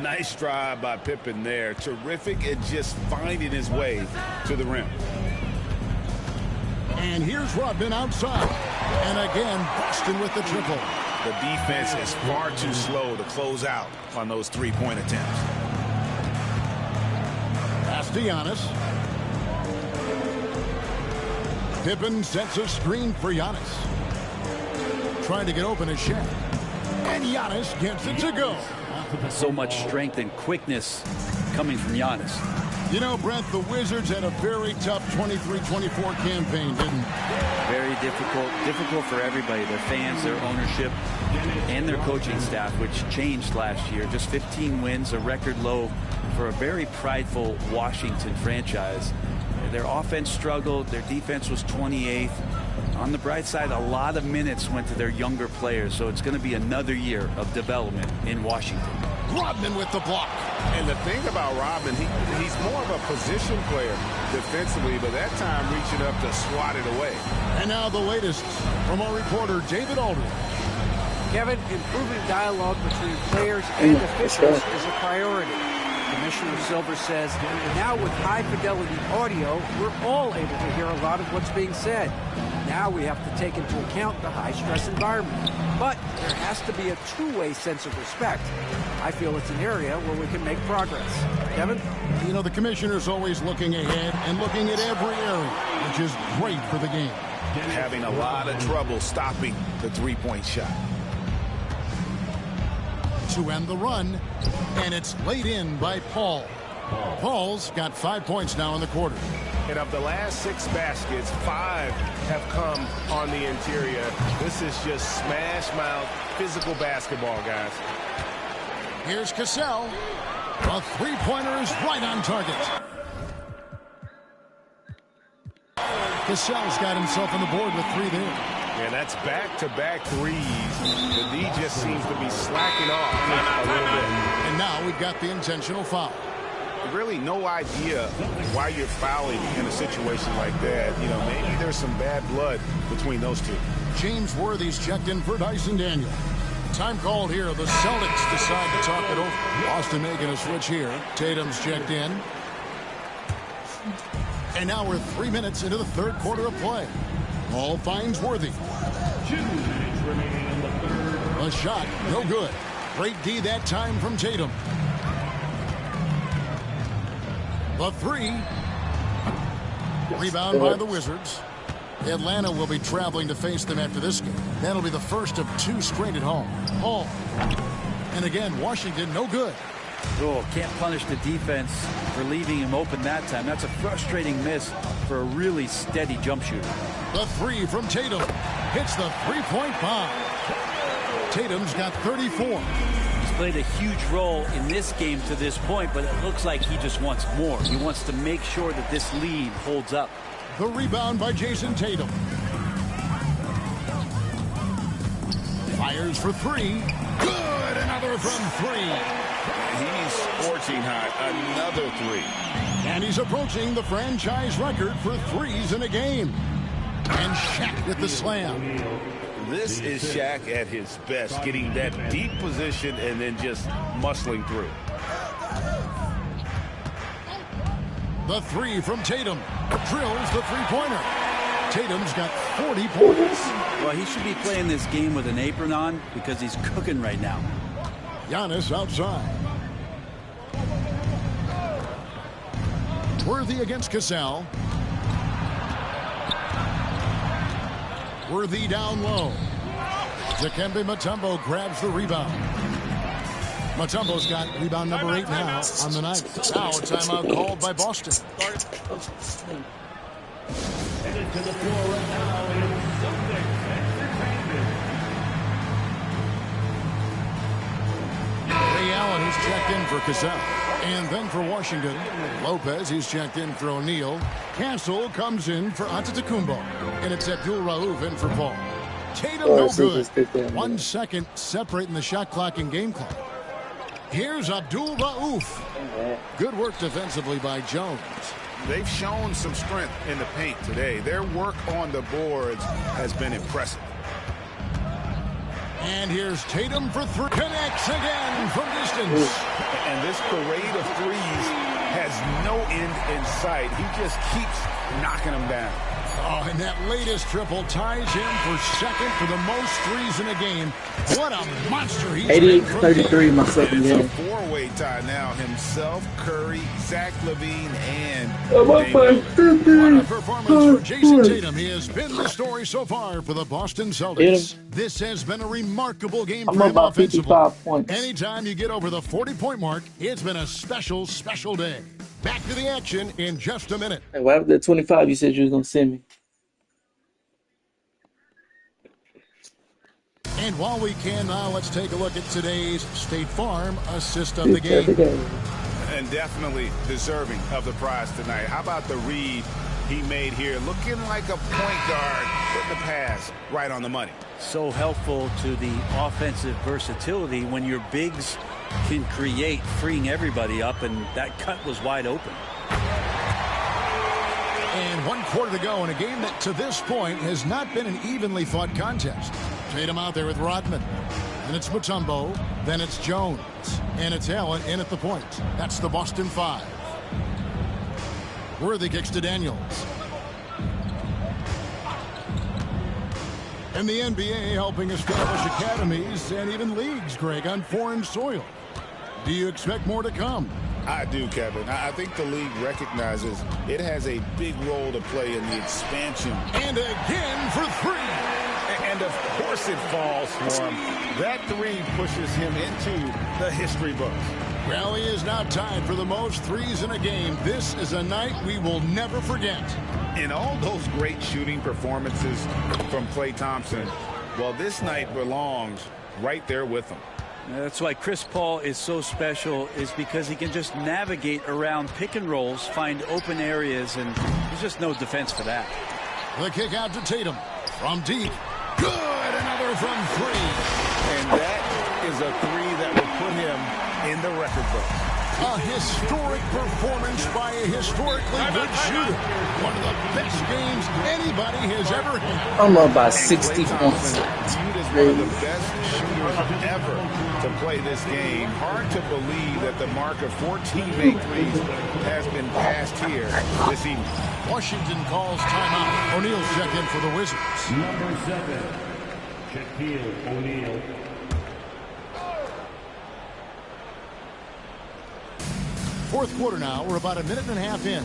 [SPEAKER 13] Nice drive by Pippen there. Terrific at just finding his way to the rim.
[SPEAKER 9] And here's Rodman outside. And again, Boston with the triple.
[SPEAKER 13] The defense is far too slow to close out on those three-point attempts.
[SPEAKER 9] Pass to Giannis. Pippen sets a screen for Giannis. Trying to get open is Shaq. And Giannis gets it to go.
[SPEAKER 11] So much strength and quickness coming from Giannis.
[SPEAKER 9] You know, Brent, the Wizards had a very tough 23-24 campaign, didn't they?
[SPEAKER 11] Very difficult for everybody, their fans, their ownership, and their coaching staff, which changed last year. Just 15 wins, a record low for a very prideful Washington franchise. Their offense struggled, their defense was 28th. On the bright side, a lot of minutes went to their younger players, so it's going to be another year of development in Washington.
[SPEAKER 9] Rodman with the block.
[SPEAKER 13] And the thing about Rodman, he's more of a position player defensively, but that time reaching up to swat it away.
[SPEAKER 9] And now the latest from our reporter, David Aldridge.
[SPEAKER 12] Kevin, improving dialogue between players and officials is a priority. Commissioner Silver says, now with high-fidelity audio, we're all able to hear a lot of what's being said. Now we have to take into account the high-stress environment. But there has to be a two-way sense of respect. I feel it's an area where we can make progress. Kevin?
[SPEAKER 9] You know, the commissioner's always looking ahead and looking at every area, which is great for the game.
[SPEAKER 13] Having a lot of trouble stopping the three-point shot.
[SPEAKER 9] To end the run, and it's laid in by Paul. Paul's got 5 points now in the quarter.
[SPEAKER 13] And of the last 6 baskets, 5 have come on the interior. This is just smash-mouth physical basketball, guys.
[SPEAKER 9] Here's Cassell. A three-pointer is right on target. Cassell's got himself on the board with 3 there.
[SPEAKER 13] And that's back-to-back threes. The D just seems to be slacking off a little bit.
[SPEAKER 9] And now we've got the intentional foul.
[SPEAKER 13] Really no idea why you're fouling in a situation like that. You know, maybe there's some bad blood between those two.
[SPEAKER 9] James Worthy's checked in for Dyson Daniel. Time called here. The Celtics decide to talk it over. Boston making a switch here. Tatum's checked in. And now we're 3 minutes into the third quarter of play. Ball finds Worthy. A shot, no good. Great D that time from Tatum. The three. Rebound by the Wizards. Atlanta will be traveling to face them after this game. That'll be the first of 2 straight at home. Hall. And again, Washington, no good.
[SPEAKER 11] Oh, can't punish the defense for leaving him open that time. That's a frustrating miss for a really steady jump shooter.
[SPEAKER 9] The three from Tatum. Hits the three-point bomb. Tatum's got 34.
[SPEAKER 11] He's played a huge role in this game to this point, but it looks like he just wants more. He wants to make sure that this lead holds up.
[SPEAKER 9] The rebound by Jason Tatum. Fires for 3. Good! Another from 3.
[SPEAKER 13] He's scorching hot. Another 3.
[SPEAKER 9] And he's approaching the franchise record for threes in a game. And Shaq with the slam.
[SPEAKER 13] This is Shaq at his best, getting that deep position and then just muscling through.
[SPEAKER 9] The 3 from Tatum. Drills the three-pointer. Tatum's got 40 points.
[SPEAKER 11] Well, he should be playing this game with an apron on because he's cooking right now. Giannis
[SPEAKER 9] outside. Worthy against Cassell. Worthy down low. Dikembe Mutombo grabs the rebound. Mutombo's got rebound number 8 now on the night. Now a timeout called by Boston.
[SPEAKER 5] Headed to the floor right now is Celtics Entertainment.
[SPEAKER 9] Ray Allen, who's checked in for Cassell. And then for Washington, Lopez, who's checked in for O'Neal. Castle comes in for Antetokounmpo. And it's Abdul Rauf in for Paul. Tatum no good. 1 second separating the shot clock and game clock. Here's Abdul Rauf. Good work defensively by Jones.
[SPEAKER 10] They've shown some strength in the paint today. Their work on the boards has been impressive.
[SPEAKER 9] And here's Tatum for 3. Connects again from distance.
[SPEAKER 10] And this parade of threes has no end in sight. He just keeps knocking them down.
[SPEAKER 9] Oh, and that latest triple ties him for second for the most threes in a game. What a monster he's
[SPEAKER 4] 88-33 my second game.
[SPEAKER 10] It's a 4-way tie now. Himself, Curry, Zach LaVine, and
[SPEAKER 9] what a performance for Jason Tatum. He has been the story so far for the Boston Celtics. This has been a remarkable game for him offensively. Anytime you get over the 40-point mark, it's been a special, special day. Back to the action in just a minute.
[SPEAKER 4] Hey, what happened to 25 you said you was going to send me?
[SPEAKER 9] And while we can now, let's take a look at today's State Farm assist of the game.
[SPEAKER 10] And definitely deserving of the prize tonight. How about the read he made here? Looking like a point guard, putting the pass right on the money.
[SPEAKER 11] So helpful to the offensive versatility when your bigs can create, freeing everybody up, and that cut was wide open.
[SPEAKER 9] And 1 quarter to go in a game that to this point has not been an evenly fought contest. Tatum out there with Rodman. And it's Mutombo. Then it's Jones. And it's Allen in at the point. That's the Boston 5. Worthy kicks to Daniels. And the NBA helping establish academies and even leagues, Greg, on foreign soil. Do you expect more to come?
[SPEAKER 10] I do, Kevin. I think the league recognizes it has a big role to play in the expansion.
[SPEAKER 9] And again for 3.
[SPEAKER 10] And of course it falls for him. That 3 pushes him into the history books.
[SPEAKER 9] Well, he is now tied for the most threes in a game. This is a night we will never forget.
[SPEAKER 10] In all those great shooting performances from Klay Thompson, well, this night belongs right there with him.
[SPEAKER 11] That's why Chris Paul is so special, is because he can just navigate around pick and rolls, find open areas, and there's just no defense for that.
[SPEAKER 9] The kick out to Tatum from deep. Good, another from 3.
[SPEAKER 10] And that is a 3 that will put him in the record book.
[SPEAKER 9] A historic performance by a historically good shooter. One of the best games anybody has ever had.
[SPEAKER 4] I'm up by 60 points.
[SPEAKER 10] Viewed as one of the best shooters ever to play this game. Hard to believe that the mark of 14 made threes has been passed here this evening.
[SPEAKER 9] Washington calls timeout. O'Neal's check in for the Wizards.
[SPEAKER 5] Number 7, Shaquille O'Neal.
[SPEAKER 9] Fourth quarter now. We're about a minute and a half in.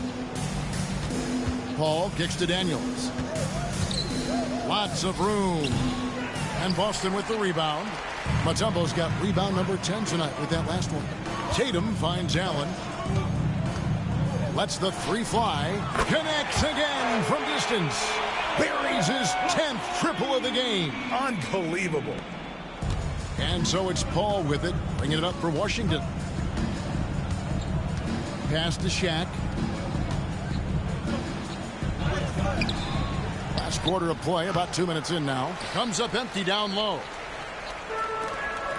[SPEAKER 9] Paul kicks to Daniels. Lots of room. And Boston with the rebound. Mutombo's got rebound number 10 tonight with that last one. Tatum finds Allen. Lets the 3 fly. Connects again from distance. Buries his 10th triple of the game.
[SPEAKER 10] Unbelievable.
[SPEAKER 9] And so it's Paul with it, bringing it up for Washington. Pass to Shaq. Last quarter of play, about 2 minutes in now. Comes up empty down low.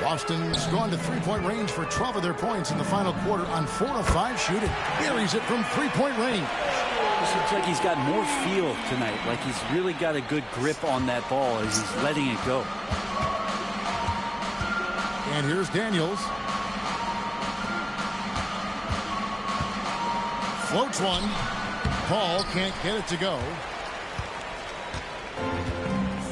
[SPEAKER 9] Boston's gone to 3-point range for 12 of their points in the final quarter on 4 of 5 shooting. Buries it from 3-point range.
[SPEAKER 11] It looks like he's got more feel tonight, like he's really got a good grip on that ball as he's letting it go.
[SPEAKER 9] And here's Daniels. Floats one. Paul can't get it to go.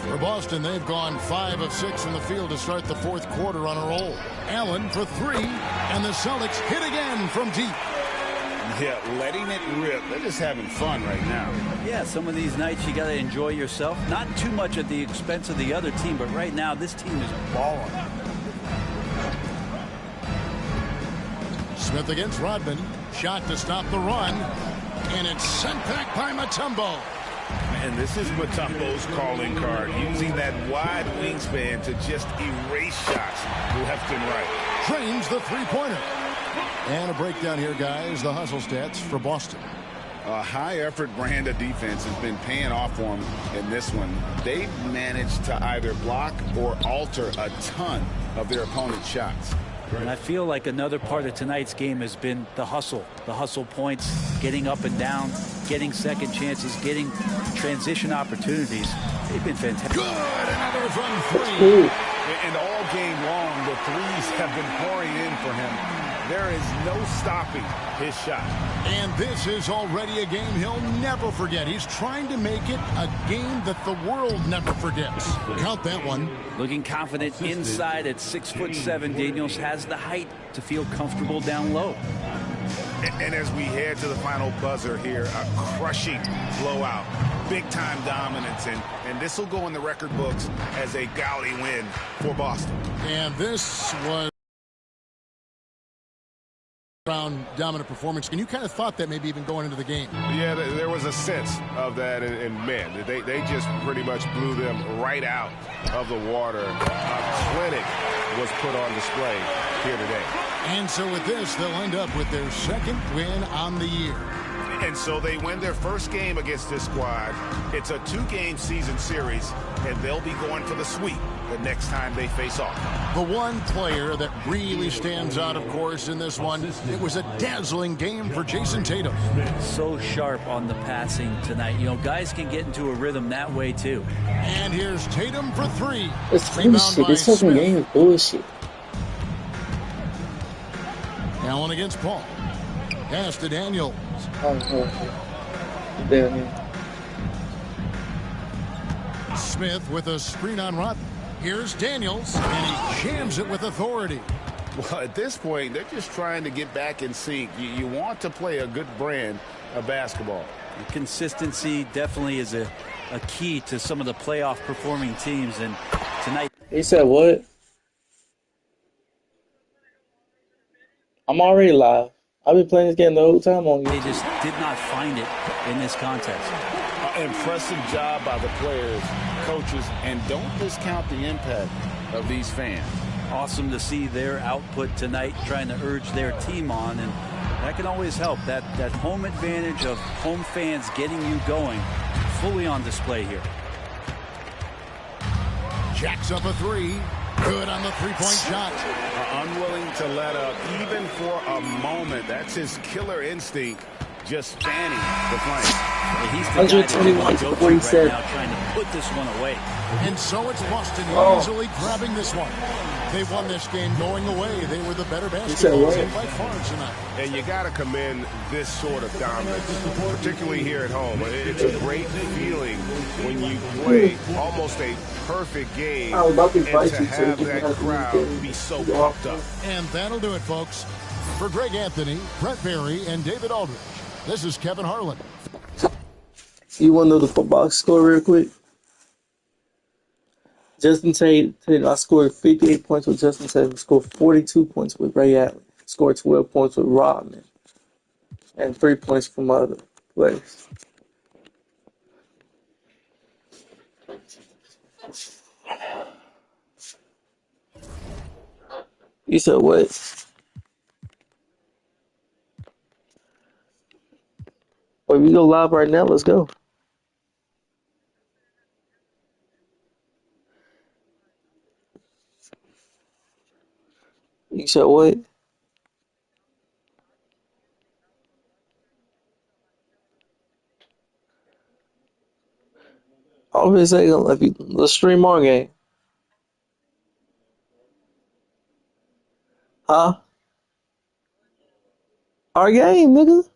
[SPEAKER 9] For Boston, they've gone 5 of 6 in the field to start the fourth quarter on a roll. Allen for 3, and the Celtics hit again from deep.
[SPEAKER 10] Yeah, letting it rip. They're just having fun right now.
[SPEAKER 11] Yeah, some of these nights you got to enjoy yourself. Not too much at the expense of the other team, but right now this team is balling.
[SPEAKER 9] Smith against Rodman. Shot to stop the run. And it's sent back by Mutombo.
[SPEAKER 10] And this is Mutombo's calling card, using that wide wingspan to just erase shots left and right.
[SPEAKER 9] Drains the three-pointer. And a breakdown here, guys. The hustle stats for Boston.
[SPEAKER 10] A high-effort brand of defense has been paying off for them in this one. They've managed to either block or alter a ton of their opponent's shots.
[SPEAKER 11] And I feel like another part of tonight's game has been the hustle points, getting up and down, getting second chances, getting transition opportunities. They've been fantastic.
[SPEAKER 9] Good, another from three.
[SPEAKER 10] And all game long, the threes have been pouring in for him. There is no stopping his shot.
[SPEAKER 9] And this is already a game he'll never forget. He's trying to make it a game that the world never forgets. Count that one.
[SPEAKER 11] Looking confident inside at 6'7", Daniels has the height to feel comfortable down low.
[SPEAKER 10] And as we head to the final buzzer here, a crushing blowout. Big-time dominance, and this will go in the record books as a gaudy win for Boston.
[SPEAKER 9] And this was round dominant performance, and you kind of thought that maybe even going into the game.
[SPEAKER 13] Yeah, there was a sense of that, and man, they just pretty much blew them right out of the water. A clinic was put on display here today.
[SPEAKER 9] And so with this, they'll end up with their second win on the year.
[SPEAKER 13] And so they win their first game against this squad. It's a 2-game season series, and they'll be going for the sweep the next time they face off.
[SPEAKER 9] The one player that really stands out, of course, in this one, it was a dazzling game for Jason Tatum.
[SPEAKER 11] So sharp on the passing tonight. You know, guys can get into a rhythm that way, too.
[SPEAKER 9] And here's Tatum for three.
[SPEAKER 4] It's bullshit. This second game is bullshit.
[SPEAKER 9] Allen against Paul. Pass to Daniels. Smith with a screen on Rodman. Here's Daniels, and he jams it with authority.
[SPEAKER 10] Well, at this point, they're just trying to get back in sync. You want to play a good brand of basketball.
[SPEAKER 11] Consistency definitely is a key to some of the playoff performing teams, and tonight.
[SPEAKER 4] He said what? I'm already live. I've been playing this game the whole time on you.
[SPEAKER 11] They just did not find it in this contest.
[SPEAKER 10] Impressive job by the players, coaches, and don't discount the impact of these fans.
[SPEAKER 11] Awesome to see their output tonight, trying to urge their team on, and that can always help. That home advantage of home fans getting you going, fully on display here.
[SPEAKER 9] Jacks up a three. Good on the three-point shot.
[SPEAKER 10] Unwilling to let up, even for a moment. That's his killer instinct, just fanning the flame.
[SPEAKER 11] He's the 121 to 47. Right now, trying to put this one away.
[SPEAKER 9] And so it's Boston easily grabbing this one. They won this game going away. They were the better basketball team by far tonight.
[SPEAKER 13] And you got to commend this sort of dominance, particularly here at home. It's a great feeling when you play almost a perfect game and to have that crowd be so pumped up.
[SPEAKER 9] And that'll do it, folks. For Greg Anthony, Brett Berry, and David Aldridge, this is Kevin Harlan.
[SPEAKER 4] You want to know the football score real quick? Justin Tatum, I scored 58 points with Justin Tatum. Scored 42 points with Ray Allen. Scored 12 points with Rodman. And 3 points from other players. You said what? Well, we go live right now. Let's go. You said what? Always say let's stream our game. Huh? Our game, nigga.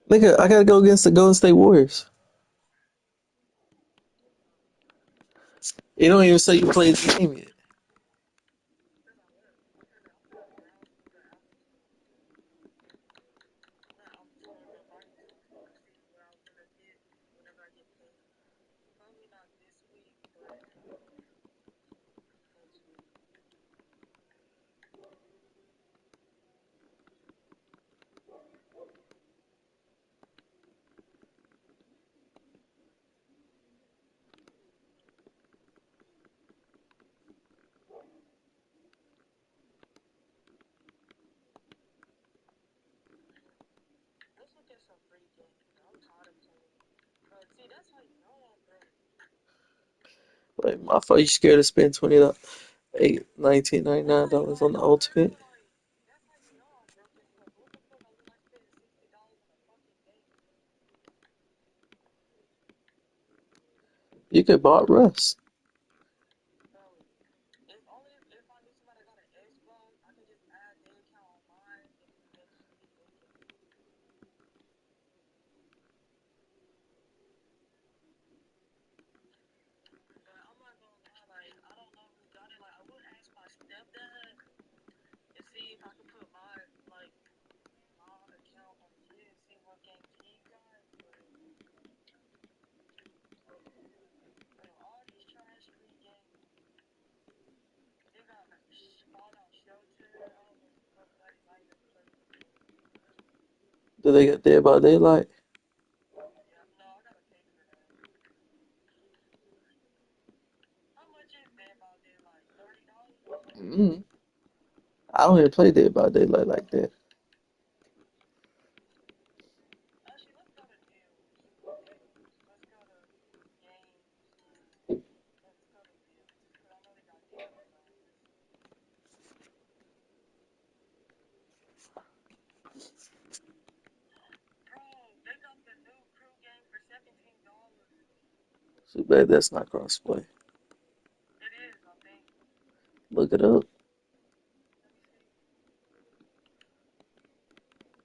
[SPEAKER 4] Nigga, I gotta go against the Golden State Warriors. You don't even say you played the game yet. Like, my fault, you scared to spend $19.99 on the ultimate. You could bought Russ. Do they get Dead by Daylight? Mm. I don't even play Dead by Daylight like that. Too bad that's not crossplay. Look it up.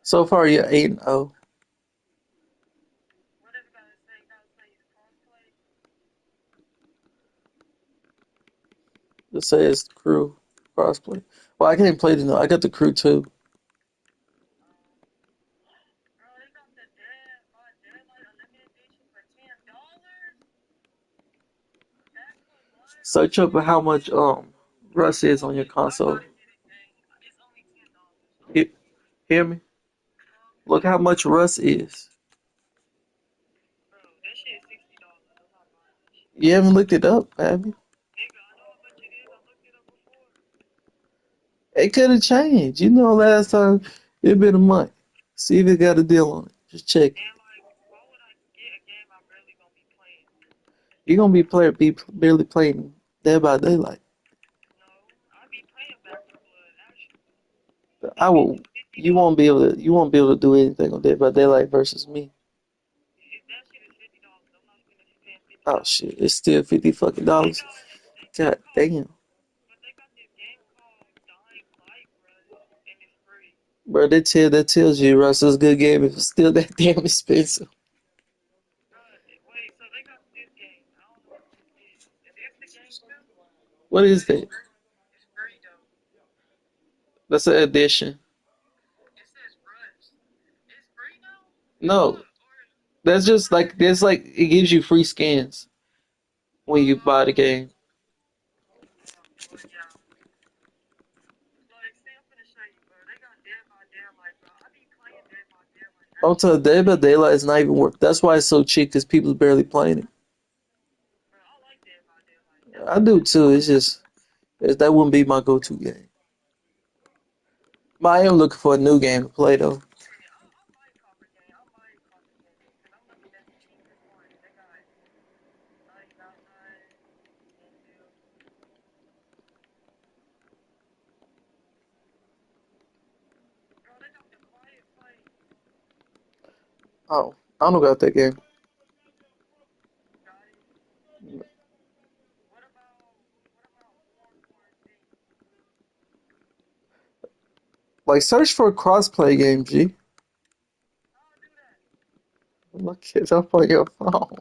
[SPEAKER 4] So far, you're 8-0. It says crew crossplay. Well, I can't play the. I got the crew too. Search up how much Russ is on your console. Hear me? Look how much Russ is. You haven't looked it up, have you? It could have changed. You know, last time it been a month. See if it got a deal on it. Just check. You're gonna be barely playing Dead by Daylight. I will. You won't be able to. You won't be able to do anything on Dead by Daylight versus me. Oh shit! It's still $50 fucking. God damn. Bro, that tells you Russell's a good game if it's still that damn expensive. What is that? That's an addition. No, that's just like there's like it gives you free skins when you buy the game. I'm telling you, Dead by Daylight is not even worth. That's why it's so cheap because people's barely playing it. I do too. It's just that wouldn't be my go-to game. But I am looking for a new game to play though. Oh, I don't know about that game. Like search for a crossplay game, G. Look it up on your phone.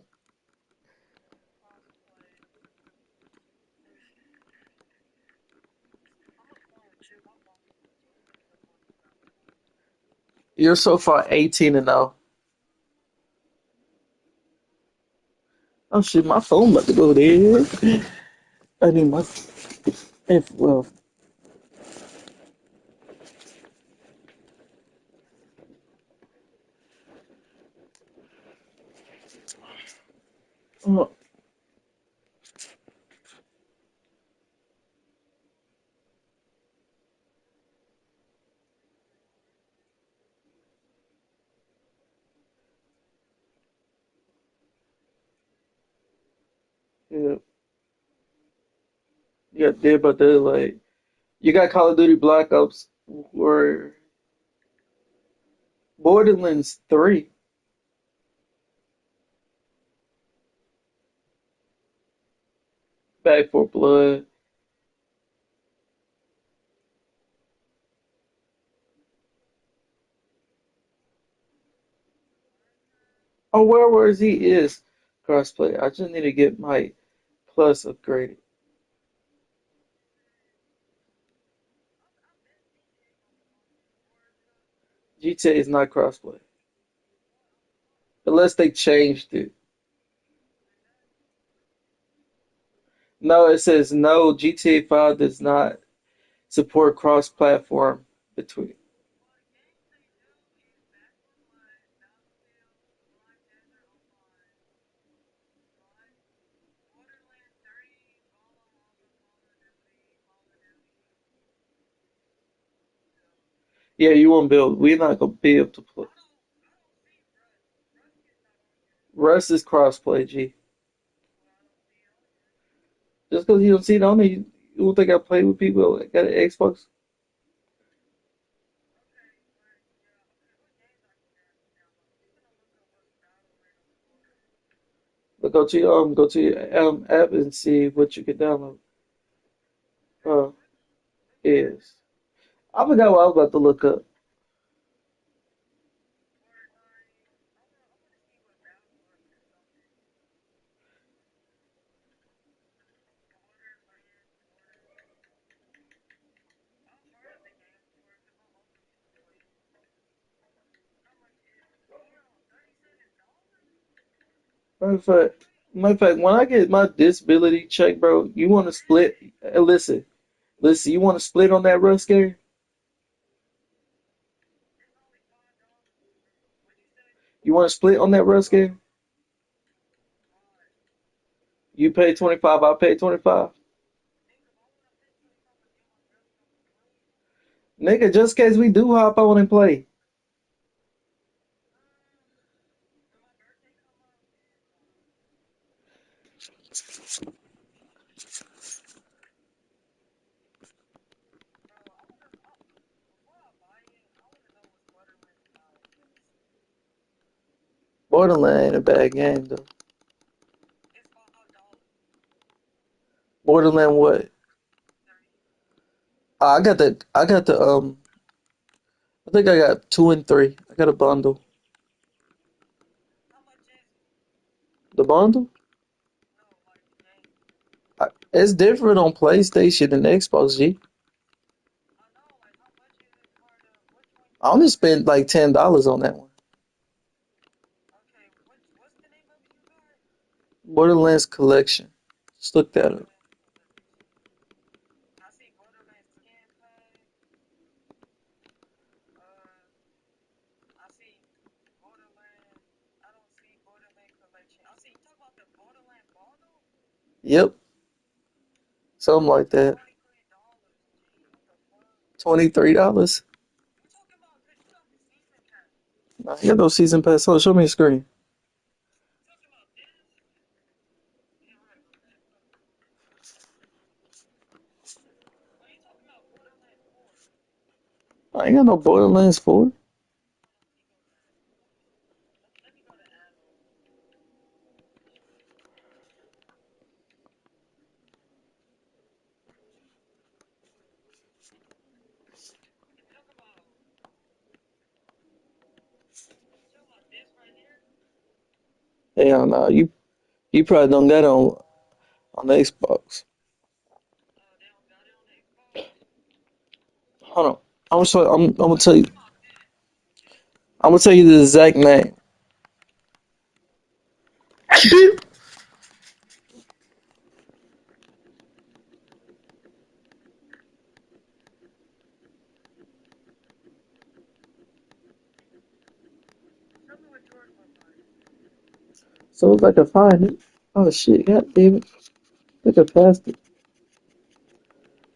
[SPEAKER 4] You're so far 18-0. Oh shit, my phone about to go there. I need my well. Yeah. You got Dead by Daylight. You got Call of Duty Black Ops or Borderlands 3. Back 4 Blood. Oh, where he is crossplay. I just need to get my Plus upgraded. GTA is not crossplay. Unless they changed it. No, it says no, GTA 5 does not support cross-platform between. Yeah, you won't build. We're not gonna be able to play. Rust is crossplay, G. Just because you don't see it on there, you don't think I play with people that got an Xbox? But go to your app and see what you can download. Uh, is I forgot what I was about to look up. Matter of fact, when I get my disability check, bro, you want to split? Listen, you want to split on that Rust game? You want to split on that Rust game? You pay 25, I pay 25. Nigga, just in case we do hop on and play. Borderland ain't a bad game though. Borderland what? I think I got 2 and 3. I got a bundle. The bundle? It's different on PlayStation and Xbox, G. I only spent like $10 on that one. Borderlands Collection. Just look that up. Yep, something like that. $23. Nah, I got no season pass. So show me a screen. I ain't got no Borderlands 4. Hell no, you probably don't got it on the Xbox. Hold on. I'm gonna tell you. I'm gonna tell you the exact name. So if I can find it. Oh shit, god damn it. I think I passed it.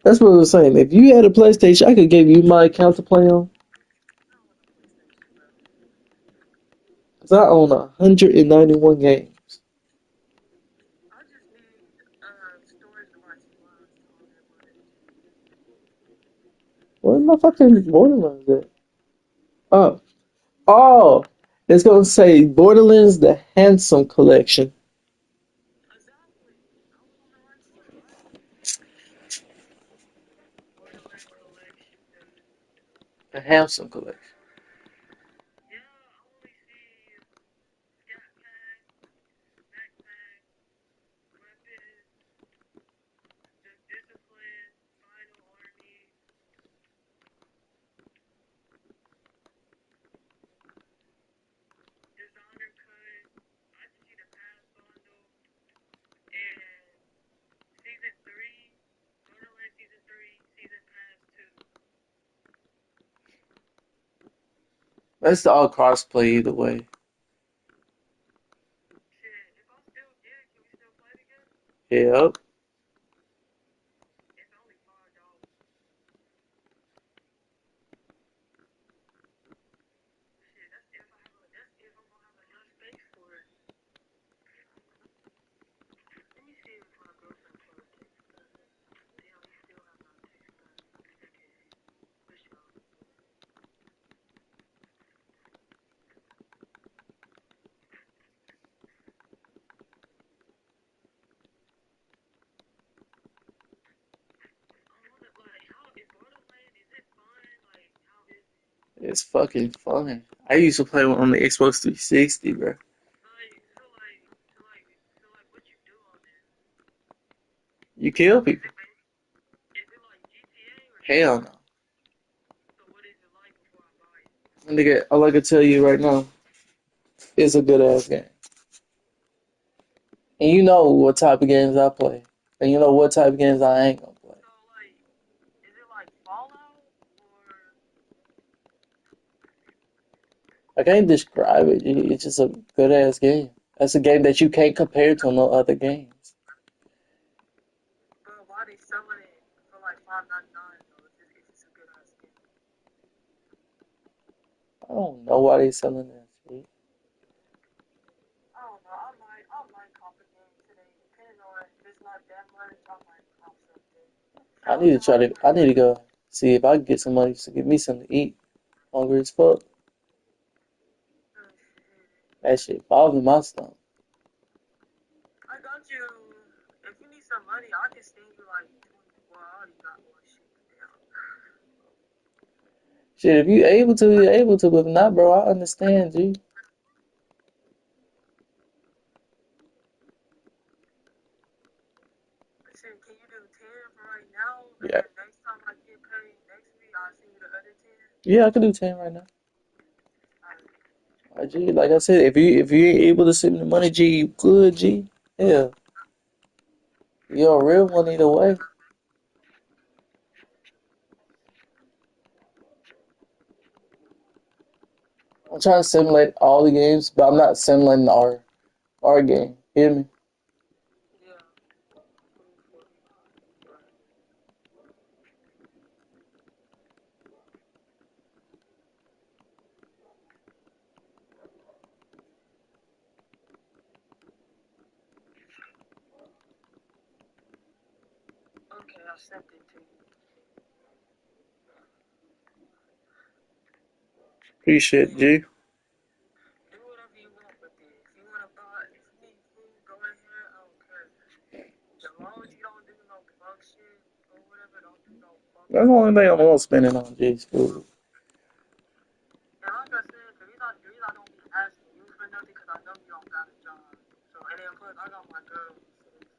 [SPEAKER 4] That's what I was saying. If you had a PlayStation, I could give you my account to play on. Cause I own 191 games. What the fucking Borderlands at? Oh, it's gonna say Borderlands the Handsome Collection. The Handsome Collection. That's all crossplay either way. Yep. It's fucking fun. I used to play on the Xbox 360, bro. You kill people. Hell no. Nigga, all I can tell you right now, it's a good ass game. And you know what type of games I play. And you know what type of games I ain't gonna play. I can't describe it. It's just a good ass game. That's a game that you can't compare to no other games. I don't know why they selling that shit. I need to go see if I can get some money to get me something to eat. Hungry as fuck. That shit bothering my stomach.
[SPEAKER 15] I got you. If you need some money, I can send you like 24 hours. You got more shit.
[SPEAKER 4] Shit, if you able to, you're able to. But if not, bro, I understand, G.
[SPEAKER 15] Listen, can you do 10 for right now?
[SPEAKER 4] Yeah.
[SPEAKER 15] Next time I get paid next week, I'll send you the other 10.
[SPEAKER 4] Yeah, I can do 10 right now. G, like I said, if you ain't able to send me the money, G, you good, G. Yeah. You're a real one either way. I'm trying to simulate all the games, but I'm not simulating our game. Hear me?
[SPEAKER 15] Okay, I sent it to you.
[SPEAKER 4] Appreciate it, G.
[SPEAKER 15] Do whatever you want with it. If you want to buy, if you need food, go in here. I don't care. As long as you don't do no fuck shit or whatever, don't do no fuck.
[SPEAKER 4] That's the only thing I'm all spending on, G's food.
[SPEAKER 15] And like I said, the reason I don't be asking you for nothing because I know you don't got a job. So, and then plus, I got my girl.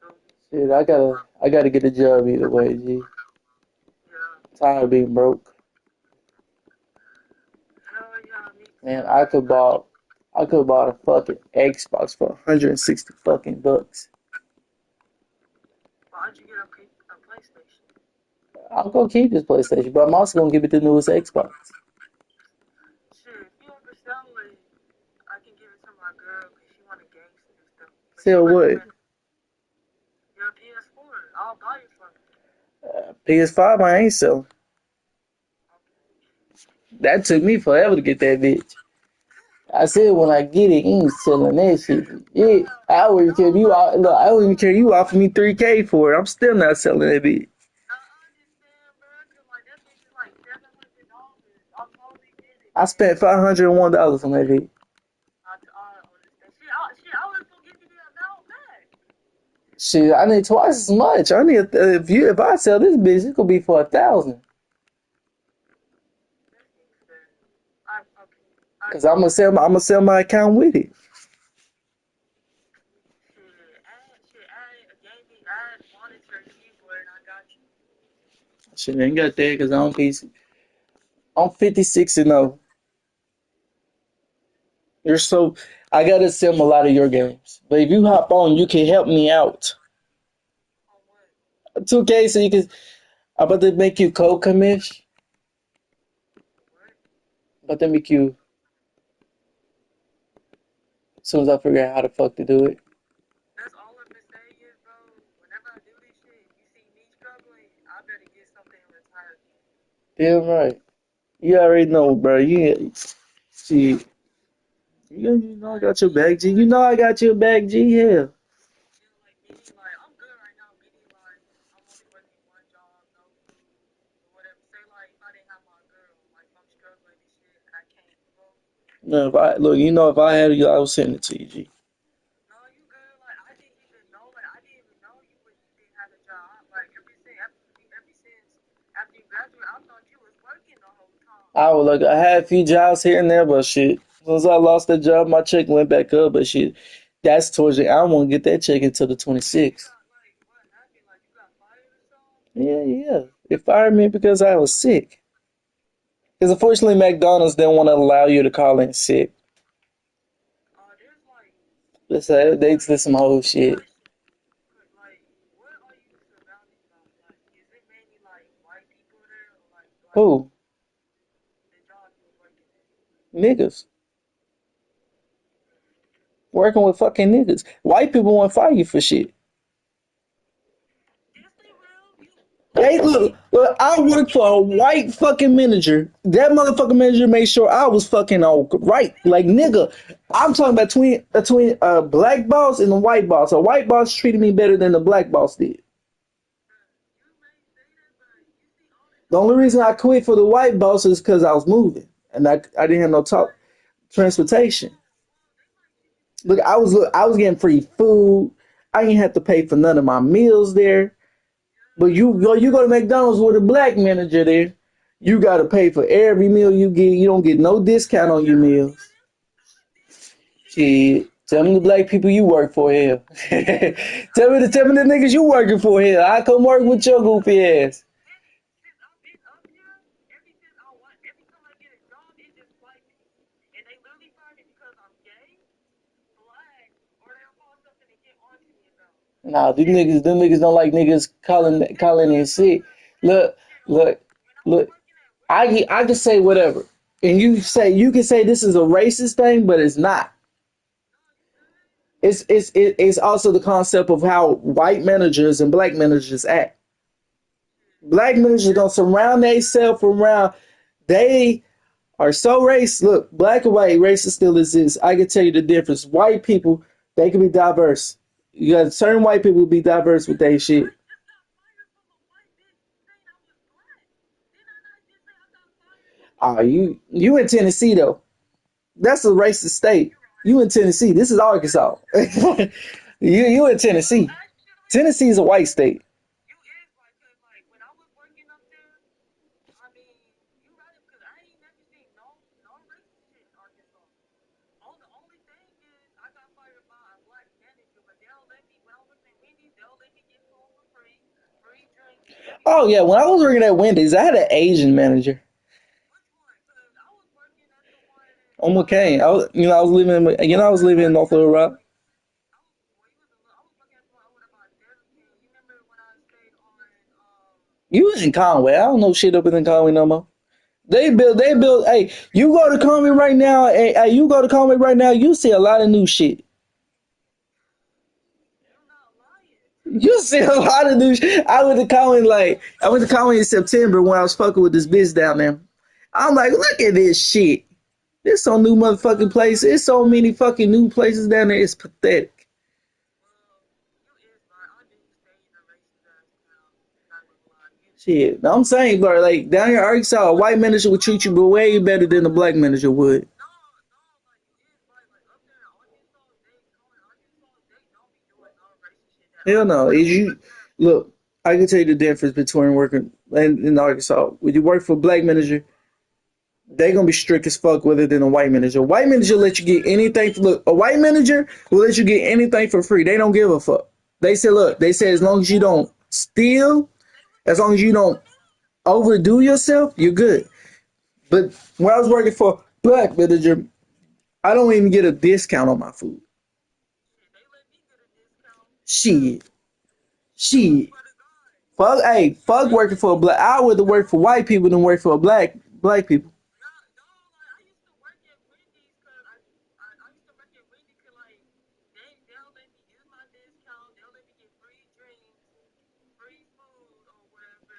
[SPEAKER 15] So
[SPEAKER 4] Shit, I gotta get a job either way, G.
[SPEAKER 15] yeah.
[SPEAKER 4] Tired of being broke.
[SPEAKER 15] Hell yeah, me.
[SPEAKER 4] Man, I could bought a fucking Xbox for 160 fucking bucks.
[SPEAKER 15] Why'd you get a PlayStation?
[SPEAKER 4] I'm gonna keep this PlayStation, but I'm also gonna give it the newest Xbox.
[SPEAKER 15] Shit, if you ever sell it, I can give it to my girl because she want a gangster and stuff.
[SPEAKER 4] Sell what?
[SPEAKER 15] Your PS4, I'll buy it for you.
[SPEAKER 4] PS5 I ain't selling. That took me forever to get that bitch. I said when I get it, you ain't selling that shit. Yeah, I wouldn't care if you look, I wouldn't even care if you offer me $3K for it. I'm still not selling that bitch. I spent $501 on that video. Shit, I need twice as much. I need if I sell this bitch, it's gonna be for 1,000. Cause I'm gonna sell my account with it. Shit, ain't got that because I'm PC. I'm 56-0. I gotta sim a lot of your games. But if you hop on, you can help me out. 2K, so you can. I'm about to make you code commish. About to make you. As soon as I figure out how the fuck to do it.
[SPEAKER 15] That's all I'm gonna say is, bro, whenever I do this shit, you see me struggling, I better get something in return.
[SPEAKER 4] Damn right. You already know, bro. See, you know I got your back, G. You know I got your back, G. Yeah. No, look, you know, if I had you, I would send it to you, G.
[SPEAKER 15] No, you good. Like, I didn't even know. Like, I didn't even know you didn't have a job. Like, ever since after you graduated, I thought you was working the whole time.
[SPEAKER 4] I had a few jobs here and there, but shit. Once I lost that job, my check went back up. But shit, that's towards the. I don't want to get that check until the 26th. Yeah. They fired me because I was sick. Because unfortunately, McDonald's didn't want to allow you to call in sick. They did some whole shit. Who? Niggas. Working with fucking niggas. White people won't fire you for shit. Hey, look, I worked for a white fucking manager. That motherfucking manager made sure I was fucking all right. Like, nigga, I'm talking about between a black boss and a white boss. A white boss treated me better than the black boss did. The only reason I quit for the white boss is because I was moving. And I didn't have no transportation. Look, I was getting free food. I didn't have to pay for none of my meals there. But you go to McDonald's with a black manager there, you got to pay for every meal you get. You don't get no discount on your meals. Shit, tell me the black people you work for here. tell me the niggas you working for here. I come work with your goofy ass. Nah, them niggas don't like niggas calling in sick. Look. I can say whatever, and you can say this is a racist thing, but it's not. It's also the concept of how white managers and black managers act. Black managers don't surround themselves around. They are so racist. Look, black and white races still exist. I can tell you the difference. White people, they can be diverse. You got certain white people be diverse with their shit. You in Tennessee though. That's a racist state. You in Tennessee. This is Arkansas. you in Tennessee. Tennessee is a white state. Oh yeah, when I was working at Wendy's, I had an Asian manager. On McCain. I was living in North Little Rock. You was in Conway. I don't know shit up in Conway no more. They build. Hey, you go to Conway right now. Hey, you go to Conway right now. You see a lot of new shit. You see a lot of new shit. I went to Conway in September when I was fucking with this bitch down there. I'm like, look at this shit. There's some new motherfucking places. There's so many fucking new places down there. It's pathetic. Shit, I'm saying, bro, like down here in Arkansas, a white manager would treat you way better than a black manager would. Hell no. Is you look? I can tell you the difference between working in Arkansas. When you work for a black manager, they gonna be strict as fuck with it than a white manager. A white manager let you get anything. Look, a white manager will let you get anything for free. They don't give a fuck. They say, look, they say as long as you don't steal, as long as you don't overdo yourself, you're good. But when I was working for black manager, I don't even get a discount on my food. Shit. Fuck working for a black. I would rather work for white people than work for black people.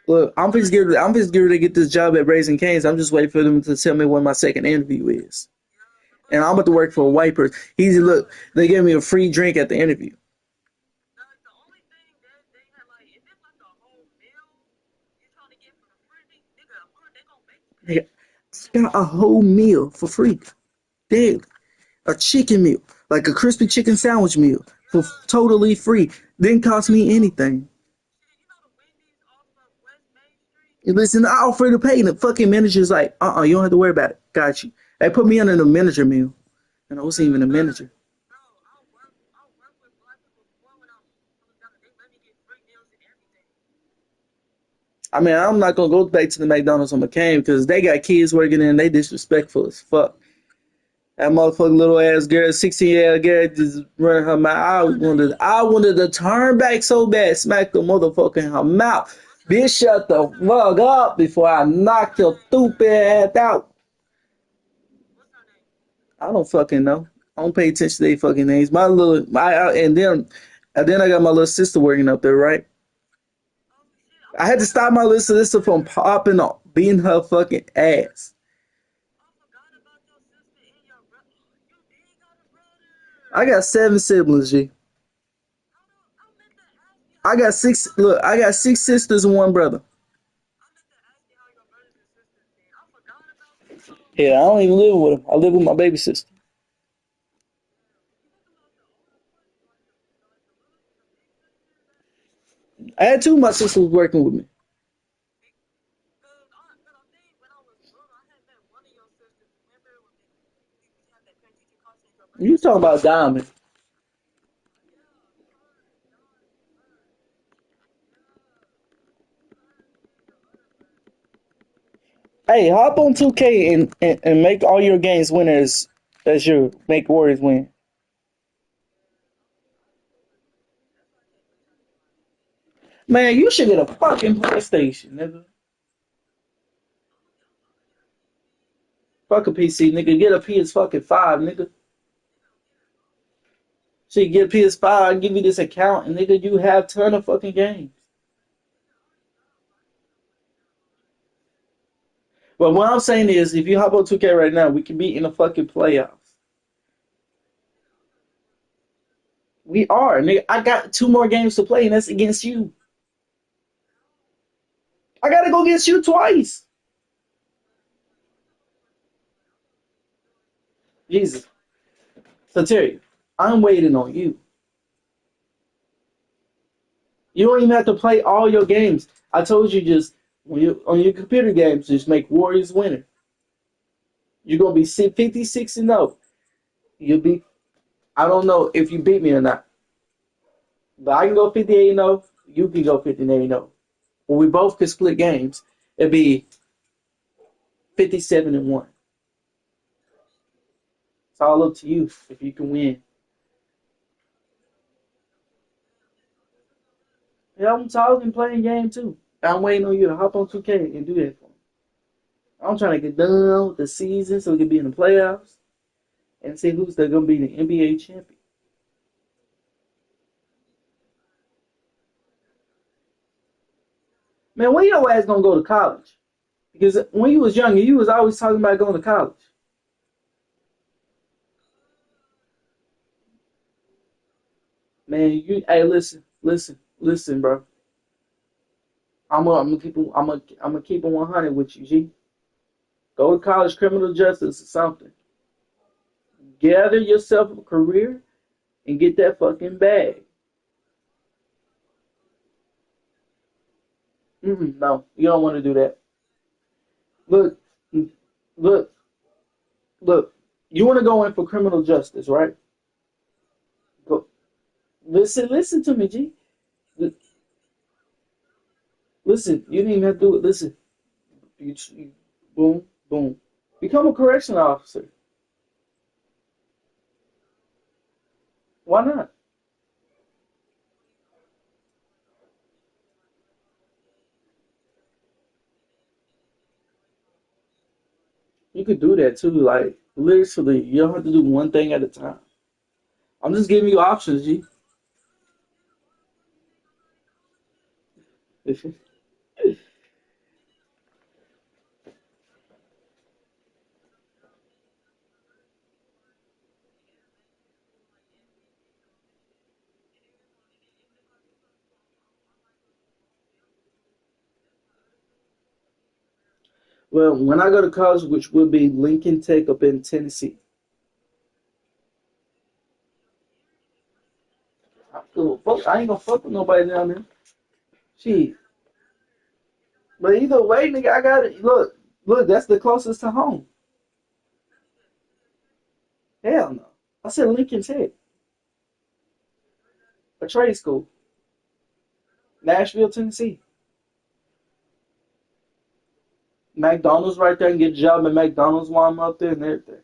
[SPEAKER 4] Look, I'm just getting to get this job at Raising Cane's. I'm just waiting for them to tell me when my second interview is. And I'm about to work for a white person. Look, they gave me a free drink at the interview. I got a whole meal for free daily. A chicken meal, like a crispy chicken sandwich meal, for totally free. Didn't cost me anything. Listen, I offer to pay, and the fucking manager's like, you don't have to worry about it. Got you. They put me under the manager meal, and I wasn't even a manager. I mean, I'm not gonna go back to the McDonald's on McCain because they got kids working in and they disrespectful as fuck. That motherfucking little ass girl, 16-year-old girl, just running her mouth. I wanted to turn back so bad, smack the motherfucker in her mouth. Bitch, shut the fuck up before I knock your stupid ass out. I don't fucking know. I don't pay attention to their fucking names. And then I got my little sister working up there, right? I had to stop my little sister from popping up, beating her fucking ass. I got 7 siblings, G. I got 6 sisters and 1 brother. Yeah, I don't even live with them. I live with my baby sister. I had 2 of my sisters working with me. You talking about Diamond. Hey, hop on 2K and make all your games winners as your make Warriors win. Man, you should get a fucking PlayStation, nigga. Fuck a PC, nigga. Get a PS5, nigga. So you get a PS5, I'll give you this account, and nigga, you have a ton of fucking games. But what I'm saying is, if you hop on 2K right now, we can be in the fucking playoffs. We are, nigga. I got 2 more games to play, and that's against you. I gotta go against you twice. Jesus. So Terry, I'm waiting on you. You don't even have to play all your games. I told you just when you on your computer games, just make Warriors winner. You're gonna be 56-0. You'll be. I don't know if you beat me or not, but I can go 58-0. You can go 59-0. When we both could split games, it'd be 57-1. It's all up to you if you can win. Yeah, I'm talking playing game too. I'm waiting on you to hop on 2K and do that for me. I'm trying to get done with the season so we can be in the playoffs and see who's going to be the NBA champion. Man, when your ass going to go to college? Because when you was younger, you was always talking about going to college. Man, hey, listen, bro. I'm gonna keep it 100 with you, G. Go to college, criminal justice or something. Gather yourself a career and get that fucking bag. No, you don't want to do that. Look, look, look. You want to go in for criminal justice, right? Go. Listen to me, G. Listen, you didn't even have to do it. Listen, boom, boom. Become a correction officer. Why not? You could do that too. Like literally, you don't have to do one thing at a time. I'm just giving you options, G. Well, when I go to college, which will be Lincoln Tech up in Tennessee. I ain't gonna fuck with nobody down there. Shit. But either way, nigga, I got it. Look, that's the closest to home. Hell no. I said Lincoln Tech, a trade school, Nashville, Tennessee. McDonald's right there and get a job at McDonald's while I'm up there and everything.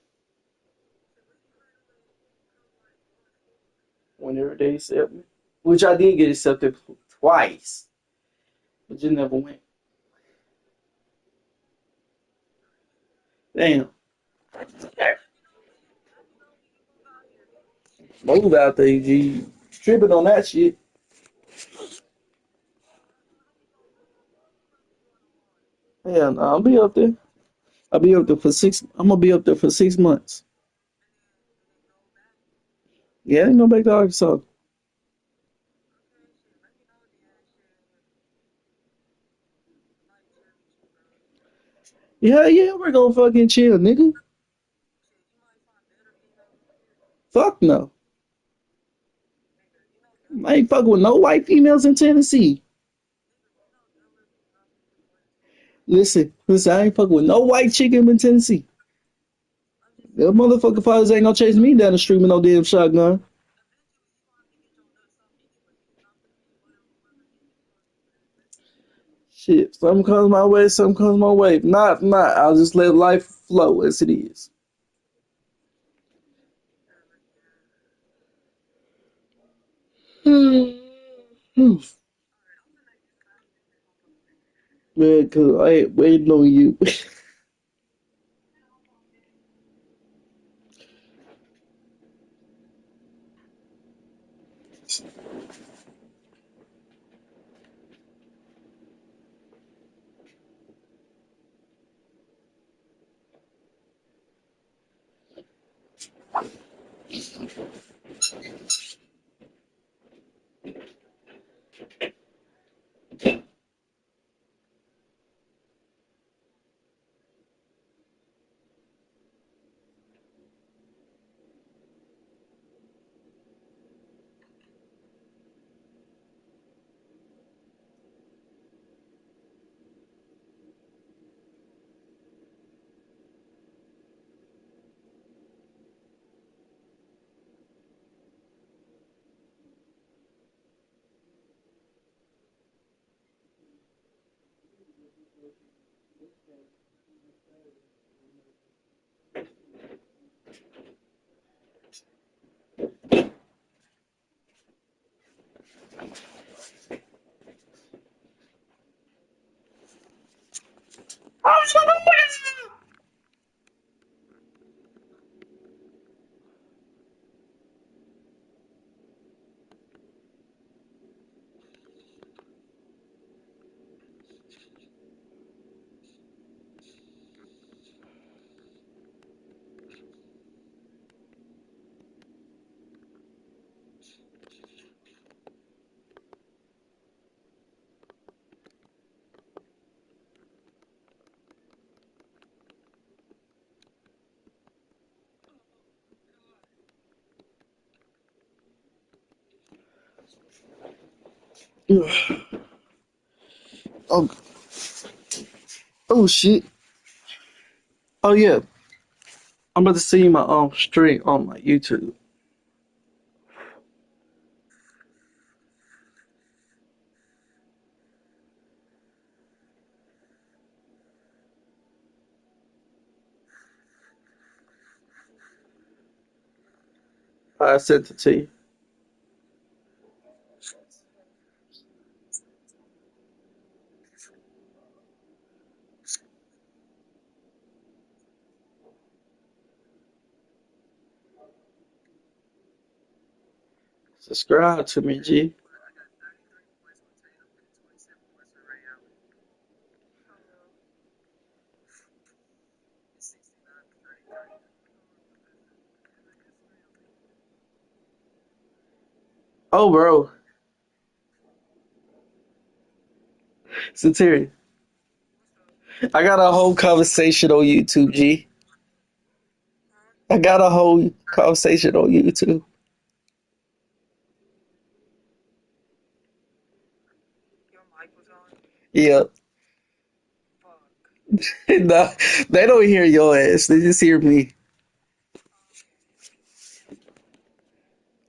[SPEAKER 4] Whenever they accept me, which I did get accepted twice, but just never went. Damn. Move out there, G. Tripping on that shit. Yeah, no, I'll be up there. I'll be up there for six. I'm gonna be up there for 6 months. Yeah, ain't no back to Arkansas. Yeah, we're gonna fucking chill, nigga. Fuck no. I ain't fucking with no white females in Tennessee. Listen, I ain't fucking with no white chicken in Tennessee. Them motherfucking fathers ain't gonna chase me down the street with no damn shotgun. Shit, some comes my way, some comes my way. Not. I'll just let life flow as it is. Man, cause I ain't waiting on you. Oh, oh shit. Oh yeah. I'm about to see my stream on my YouTube. I sent it to you. Subscribe to me, G. Oh, bro. Satiri. I got a whole conversation on YouTube, G. I got a whole conversation on YouTube. Yeah. Nah, they don't hear your ass. They just hear me.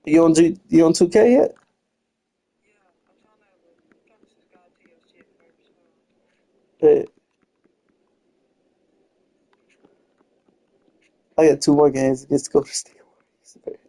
[SPEAKER 4] You on 2K yet? Yeah. I got 2 more games against Golden State Warriors.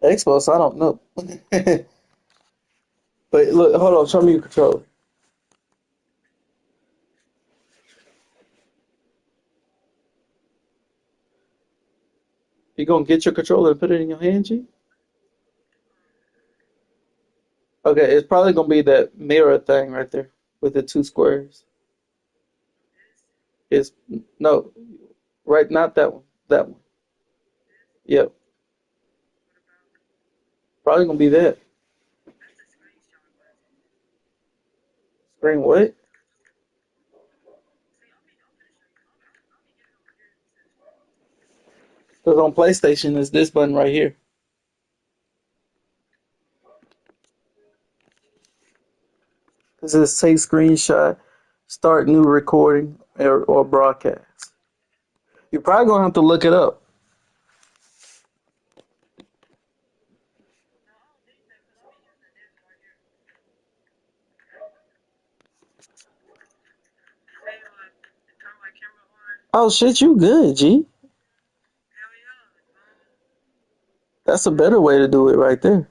[SPEAKER 4] Xbox, I don't know. But look, hold on, show me your controller. You gonna get your controller and put it in your hand, G? Okay, it's probably gonna be that mirror thing right there with the 2 squares. It's no, right, not that one. That one. Yep. Probably gonna be that. Screen what? Because on PlayStation is this button right here. This is take screenshot, start new recording or broadcast. You're probably gonna have to look it up. Oh shit, you good, G. That's a better way to do it right there.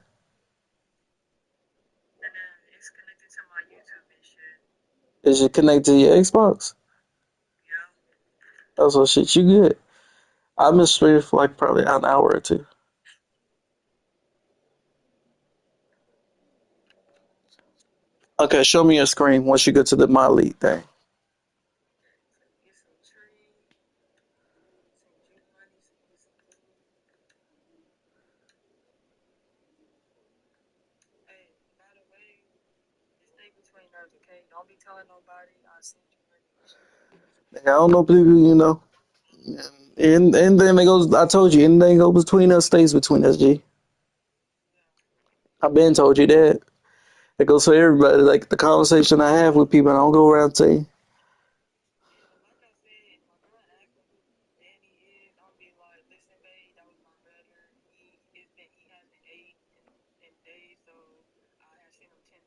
[SPEAKER 4] Is it connected to your Xbox? Oh, so shit, you good. I'm just streaming for like probably an hour or two. Okay, show me your screen once you get to the My League thing. I don't know people, you know. And then it goes. I told you, anything goes between us stays between us, G. I've been told you that. It goes for everybody. Like the conversation I have with people, I don't go around saying.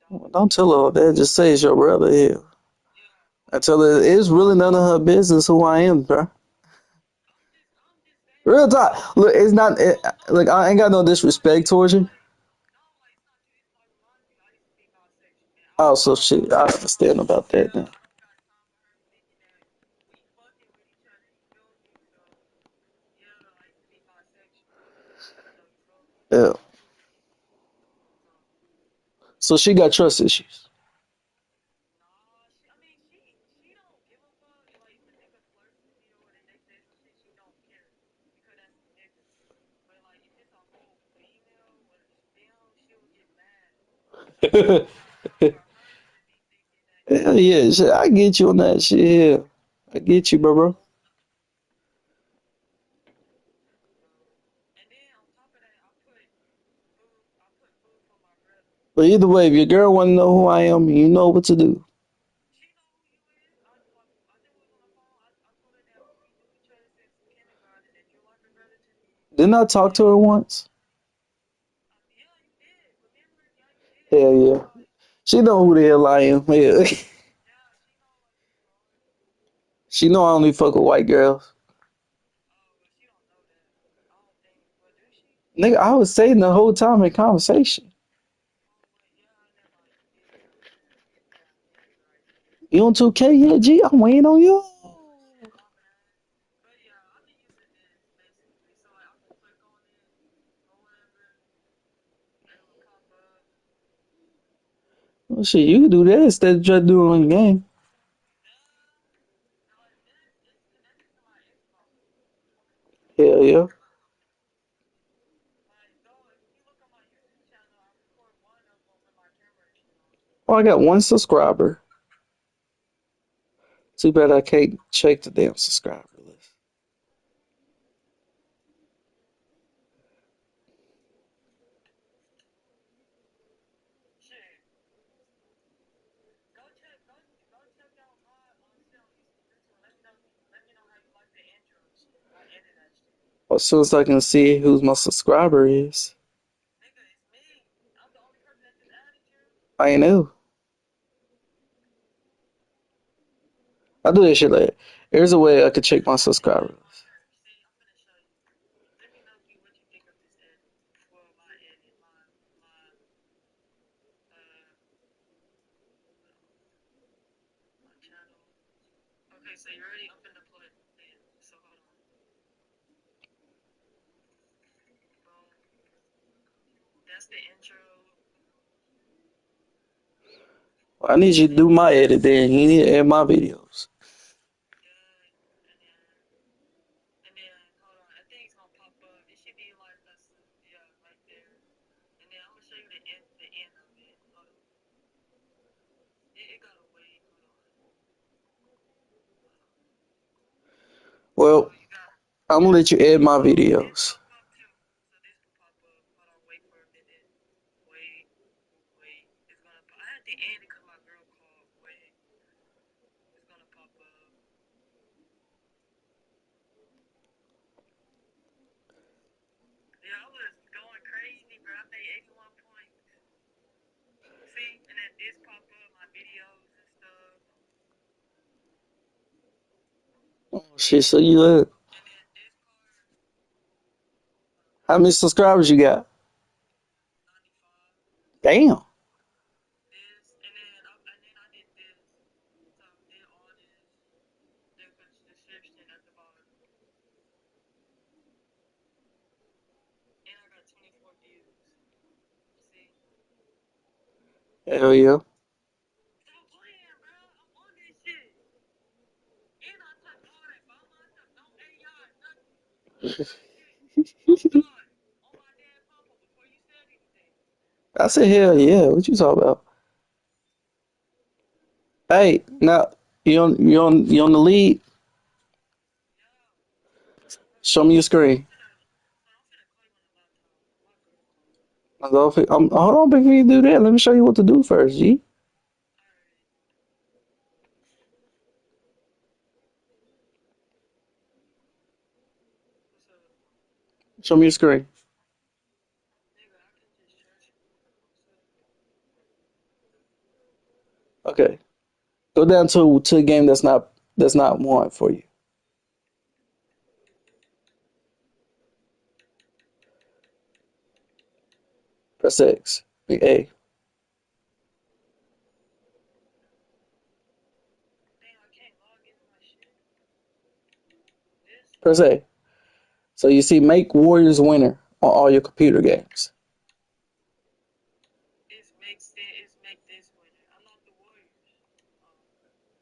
[SPEAKER 4] Well, don't tell her all that. Just say it's your brother here. I tell her it's really none of her business who I am, bro. Real talk. Look, it's not. Look, I ain't got no disrespect towards you. Oh, so shit. I understand about that now. Yeah. So she got trust issues. Hell yeah, shit, I get you on that shit. Yeah. I get you, bro. But either way, if your girl want to know who I am, you know what to do. Didn't I talk to her once? Hell yeah. She know who the hell I am. Yeah. She know I only fuck with white girls. Nigga, I was saying the whole time in conversation. You on 2K yet, G? I'm waiting on you. Well, shit, you can do that instead of just doing it on the game. Hell yeah. Oh, I got one subscriber. Too bad I can't check the damn subscriber list. As soon as I can see who my subscriber is. I know. I do that shit like there's a way I could check my subscribers. I need you to do my edit then. You need to edit my videos. Well, I'm gonna let you edit my videos. Oh, shit, so you look. How many subscribers you got? Damn. Hell yeah. I said hell yeah. What you talking about? Hey, now you on the lead? Show me your screen. Hold on, before you do that, let me show you what to do first, G. Show me your screen. Okay. Go down to a game that's not one for you. Press X. Big A. Press A. So you see make Warriors winner on all your computer games.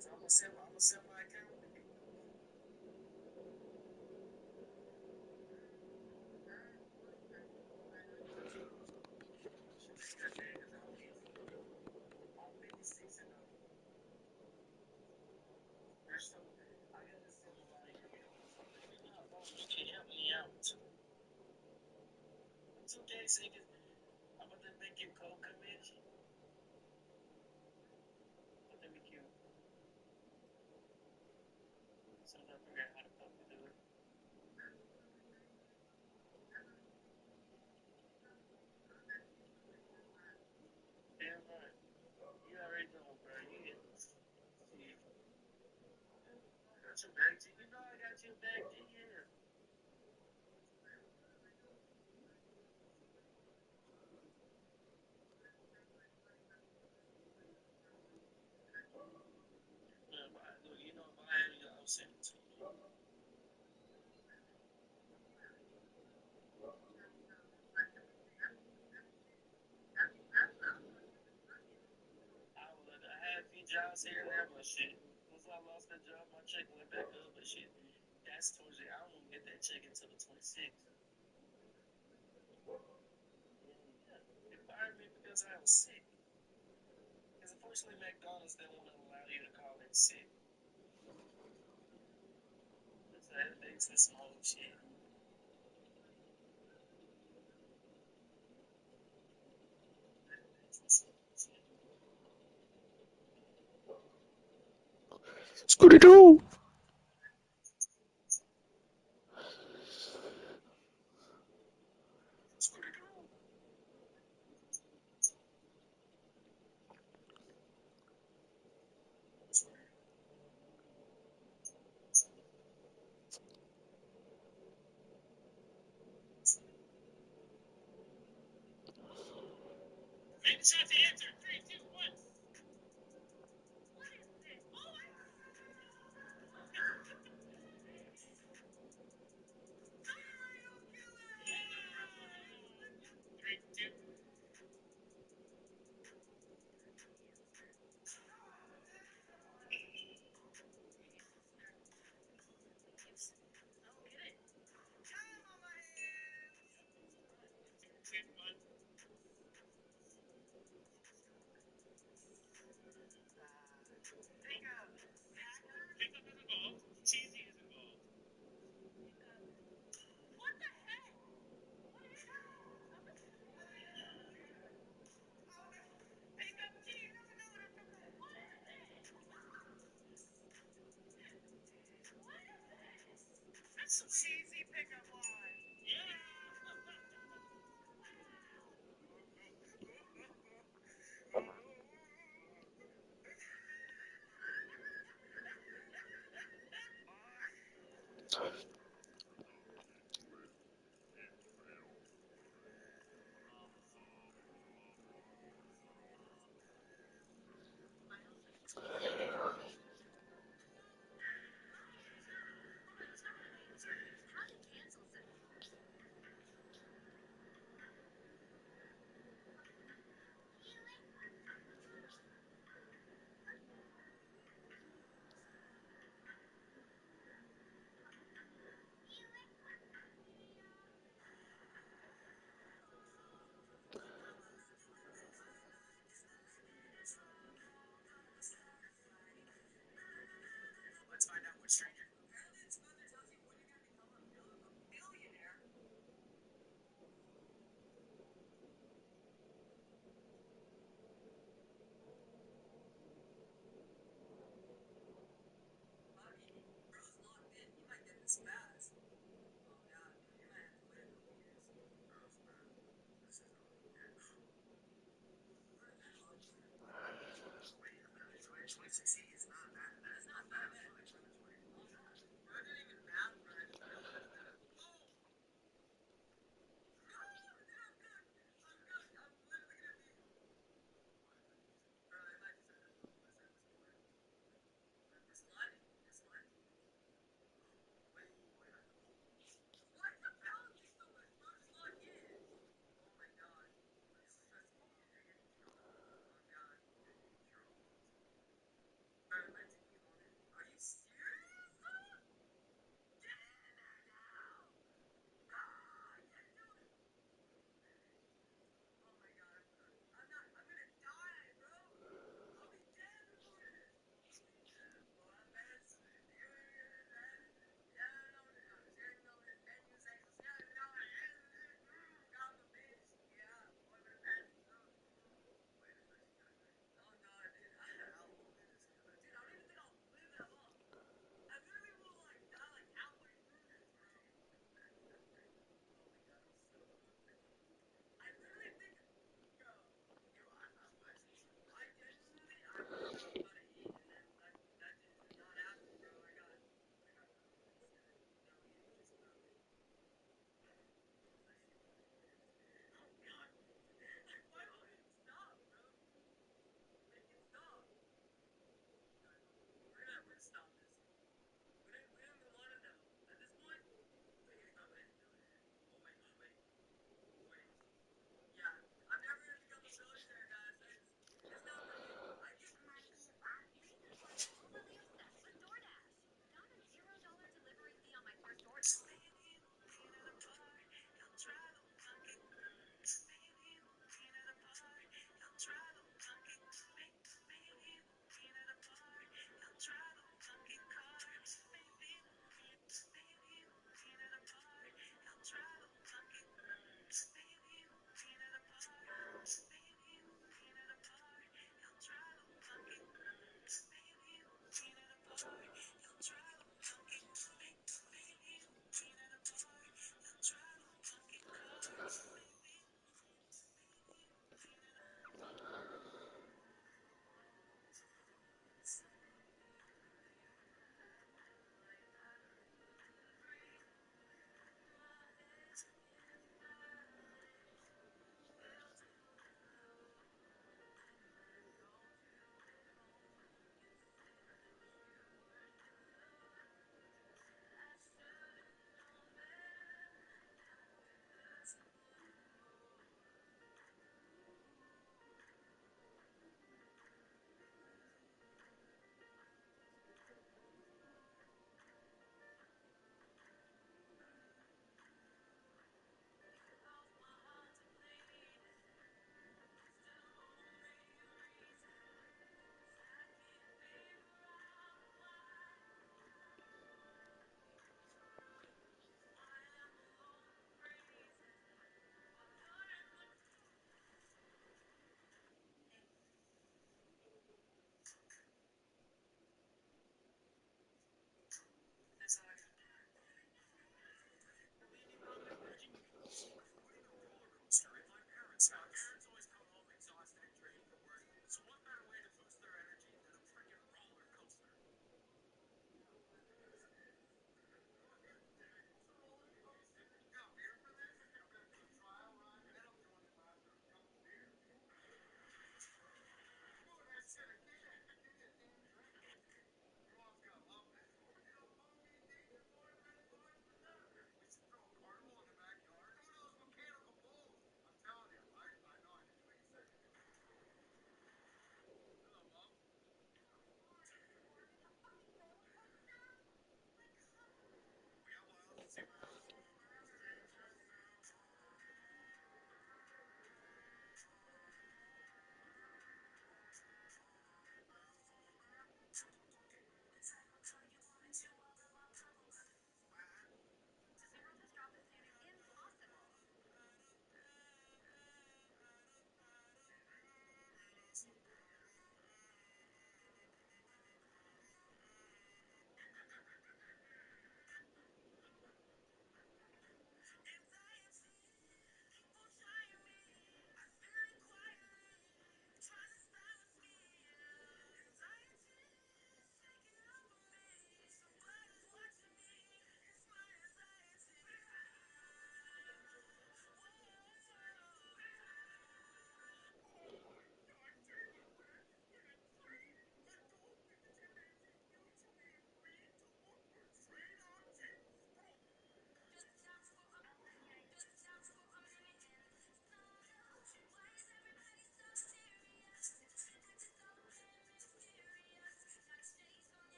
[SPEAKER 15] sell my account. Help me out. 2K seconds. I'm about to make you code convention. But let me cue. So I figure out how to fucking do it. Damn right. You already know, bro. You get got your back, G. You know I got your back, G. Yeah. You know if I had you, I'll send it to you. I had a few jobs here and there, but shit. Once I lost that job, my check went back up, but shit. That's towards the I won't get that check until the 26th. Yeah. They fired me because I was sick. Because unfortunately, McDonald's they won't allow you to call in sick. That's some old shit.
[SPEAKER 4] Scooty Doo.
[SPEAKER 15] Make sure to answer. 3, 2, 1. Pickup is involved. Cheesy is involved. What the heck? Pickup cheese. That's some cheesy pickup line. Yeah. Let's find out what stranger.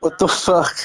[SPEAKER 4] What the fuck?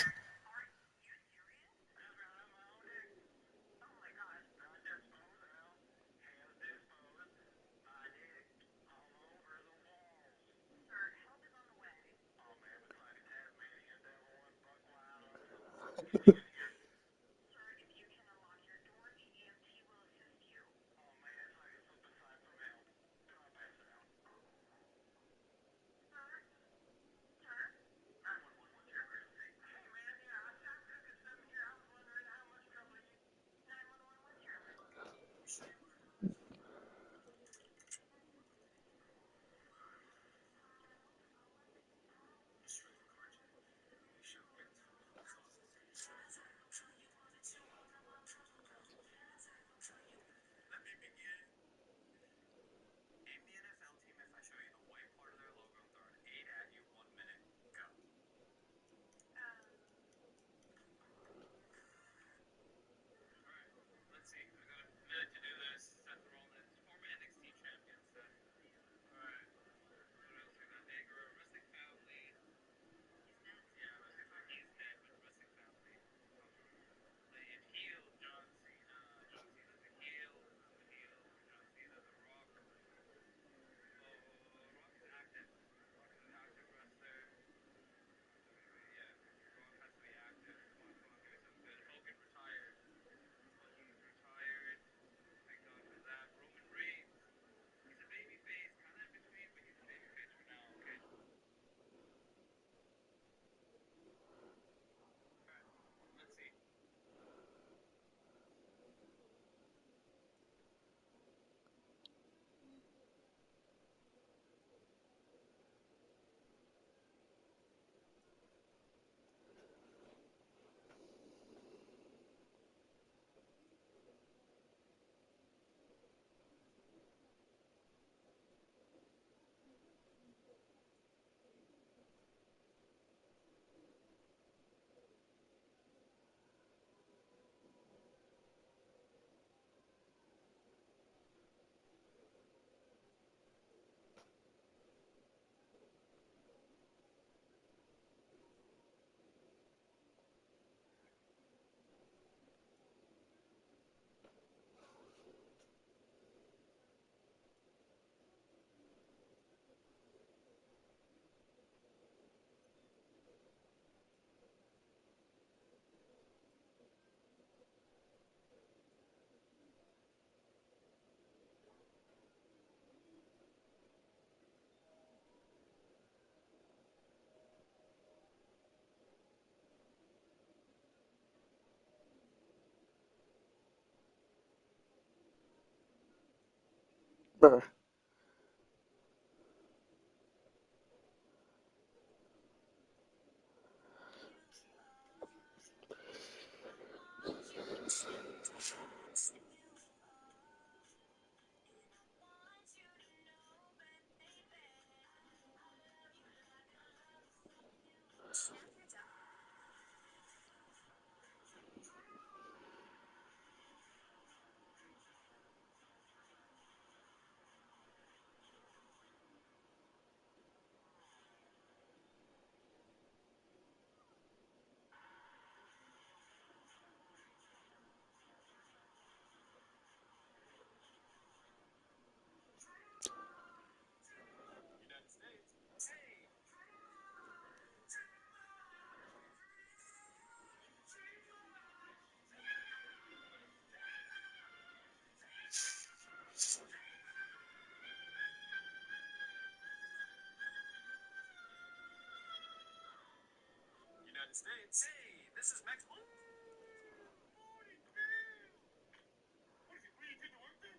[SPEAKER 4] Bro.
[SPEAKER 16] United States. Hey, this is Mex. Oh, morning, man. What is it? What you did to work there?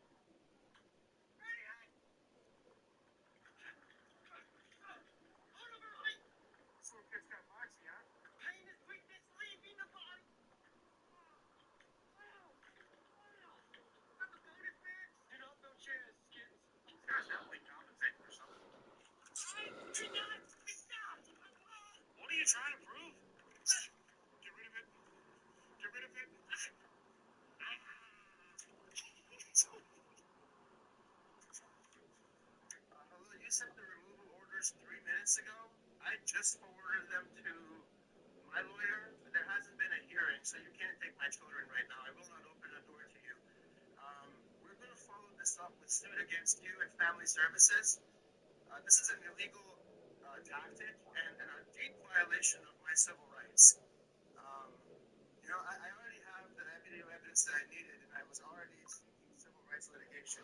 [SPEAKER 16] So kids got moxie, huh? Pain is weakness, leaving the body. Got the bonus, man. Get off those chairs, kids. These guys definitely compensate for something. Do not stop. What are you trying to prove? Get rid of it. Get rid of it. You sent the removal orders 3 minutes ago. I just forwarded them to my lawyer. There hasn't been a hearing, so you can't take my children right now. I will not open the door to you. We're going to follow this up with suit against you and family services. This is an illegal tactic and a deep violation of my civil rights. I already have the video evidence that I needed, and I was already seeking civil rights litigation.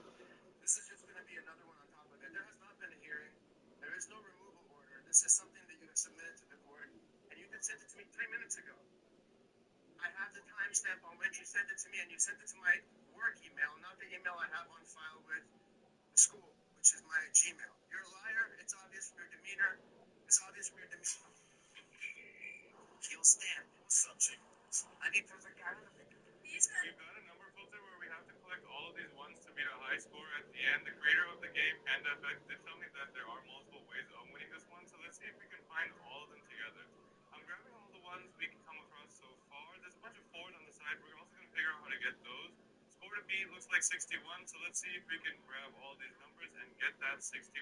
[SPEAKER 16] This is just going to be another one on top of it. There has not been a hearing. There is no removal order. This is something that you have submitted to the court, and you did send it to me 3 minutes ago. I have the timestamp on when you sent it to me, and you sent it to my work email, not the email I have on file with the school, which is my Gmail. You're a liar. It's obvious from your demeanor. It's obvious from your demeanor. He'll stand. Subject. I need perfect guidance. We've got a number filter where we have to collect all of these ones to beat a high score at the end. The creator of the game, PandaFX, did tell me that there are multiple ways of winning this one, so let's see if we can find all of them together. I'm grabbing all the ones we can come across so far. There's a bunch of 4s on the side. We're also going to figure out how to get those. Score to beat looks like 61, so let's see if we can grab all these numbers and get that 61.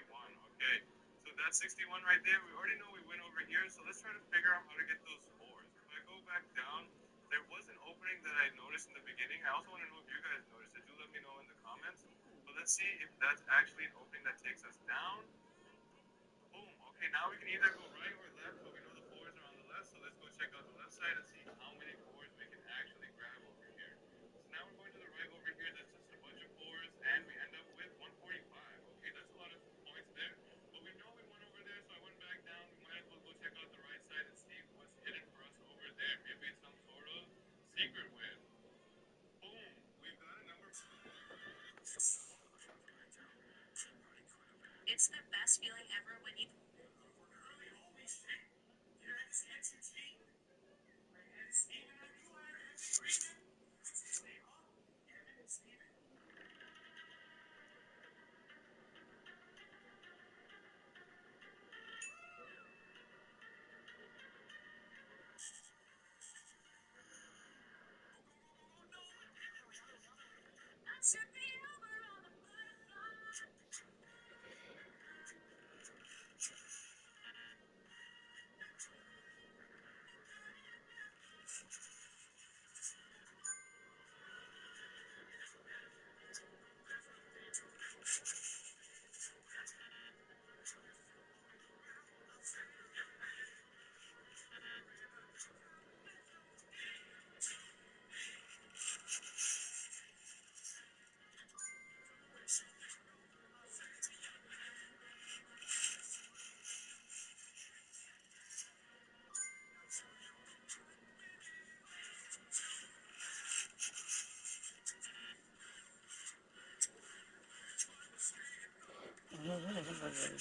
[SPEAKER 16] Okay, so that's 61 right there. We already know we win over here, so let's try to figure out how to get those scores. If I go back down, there was an opening that I noticed in the beginning. I also want to know if you guys noticed it. Do let me know in the comments. But let's see if that's actually an opening that takes us down. Boom. Okay, now we can either go right or left, but we know the 4s are on the left, so let's go check out the left side and see how many 4s we can actually grab over here. So now we're going to the right over here. That's just a bunch of 4s, and we end up with 145. Okay, that's a lot of points there. But we know we went over there, so I went back down. We might as well go check out the right side and see what's hidden for us over there. Maybe it's some sort of secret win. Boom. We've got a number.
[SPEAKER 17] It's the best feeling ever when you...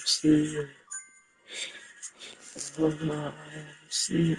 [SPEAKER 4] See. See.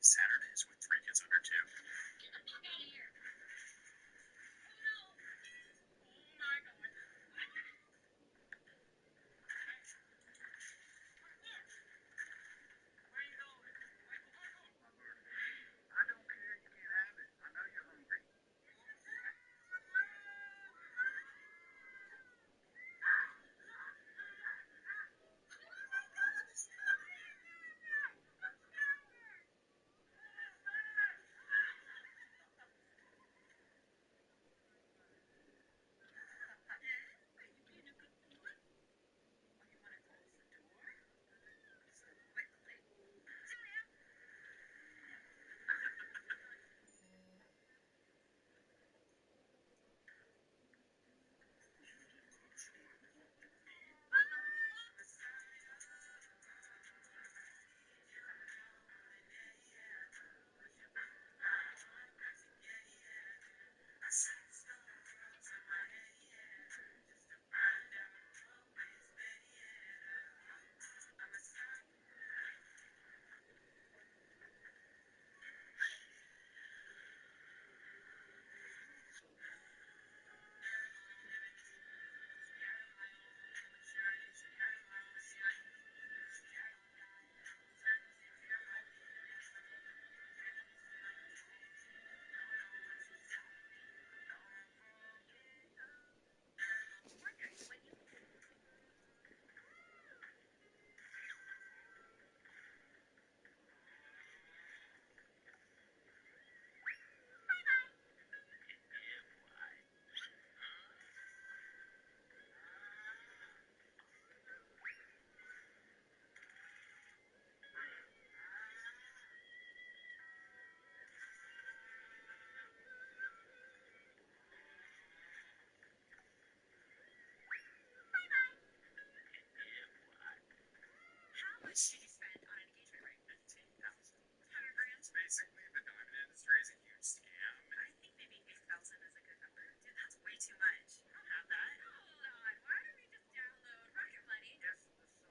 [SPEAKER 16] Saturdays with 3 kids under 2. Get the fuck out of here. much did you spend on an engagement ring? $15,000. 100 grand? Basically, the diamond industry is a huge scam. I think maybe 8,000 is a good number. Dude, that's way too much. I don't have that. Hold on. Why don't we just download Rocket Money? Guess the song.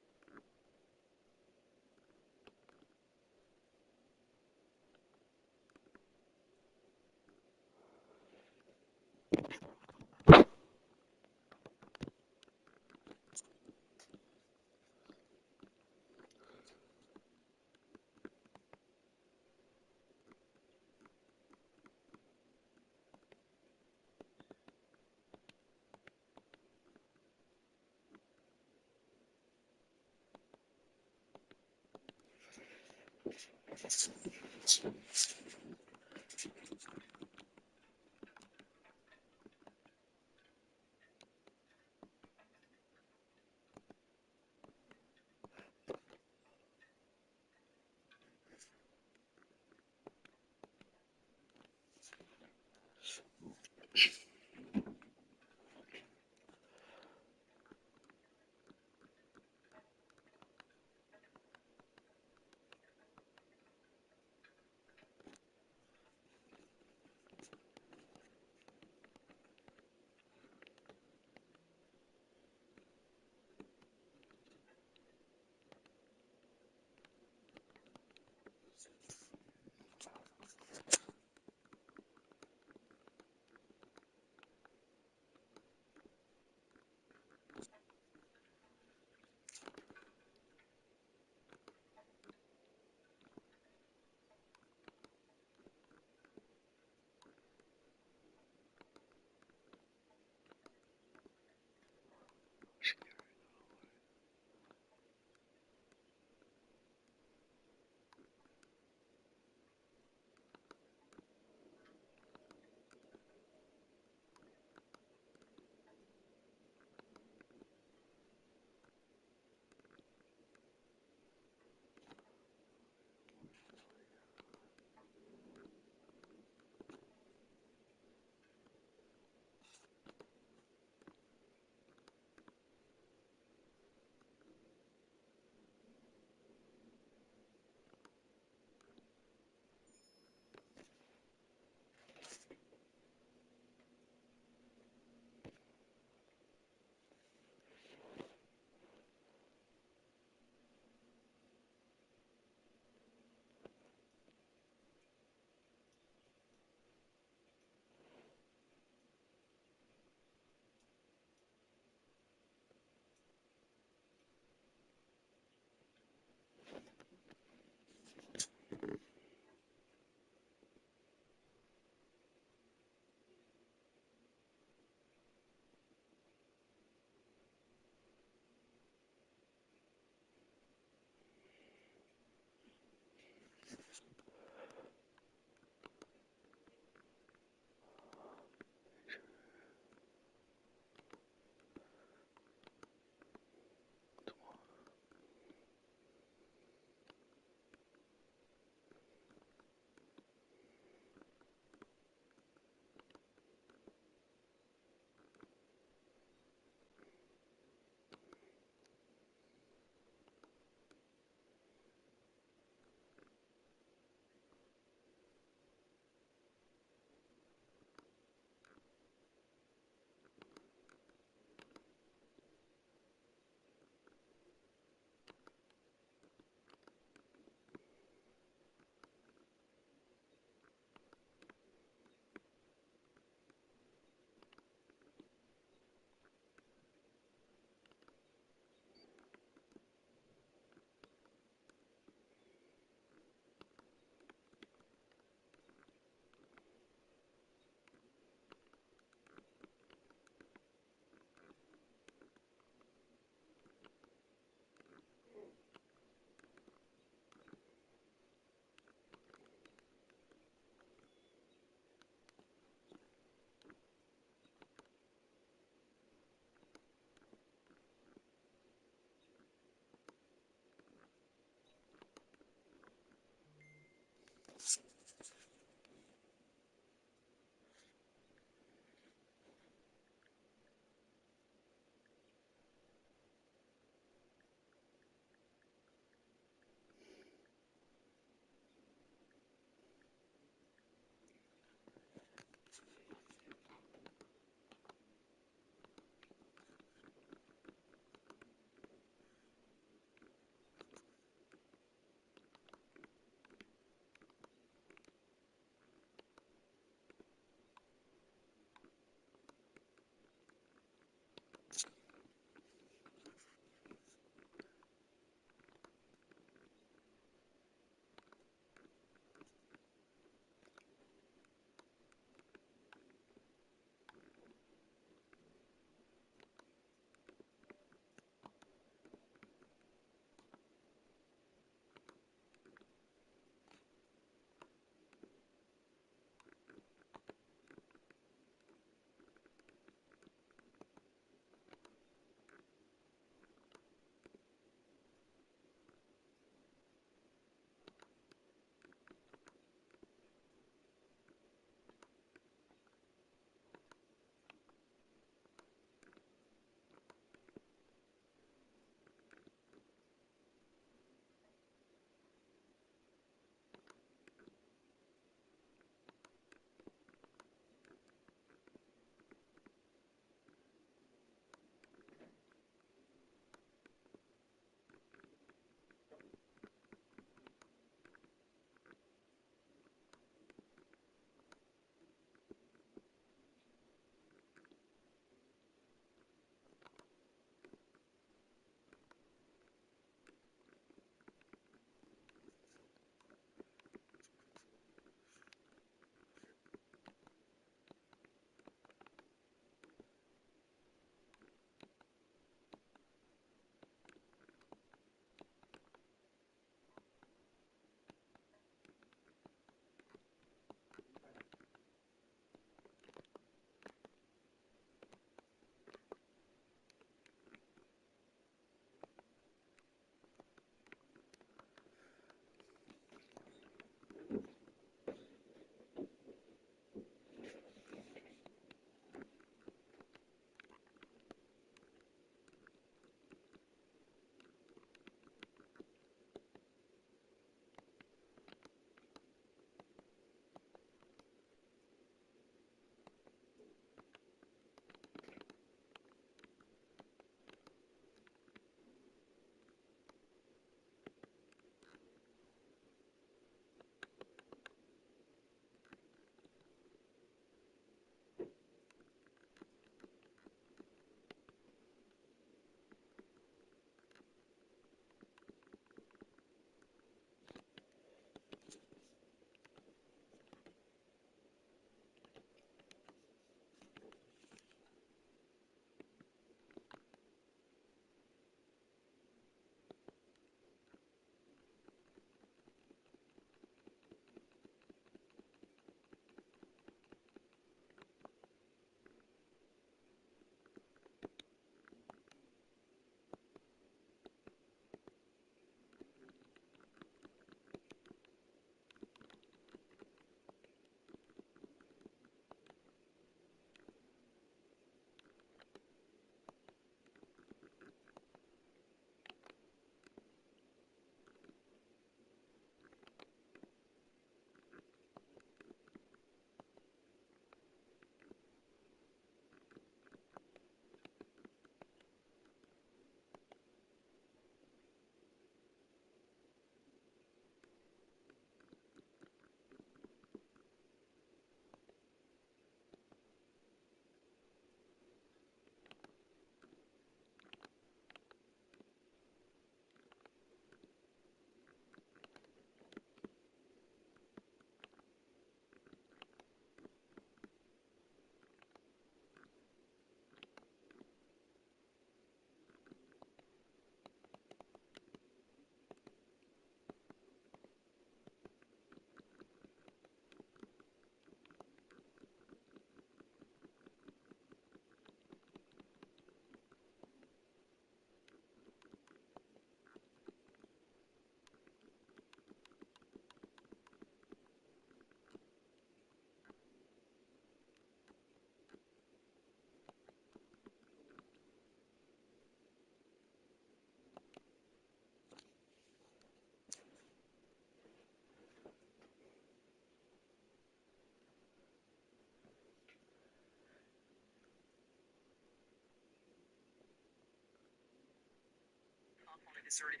[SPEAKER 16] deserted.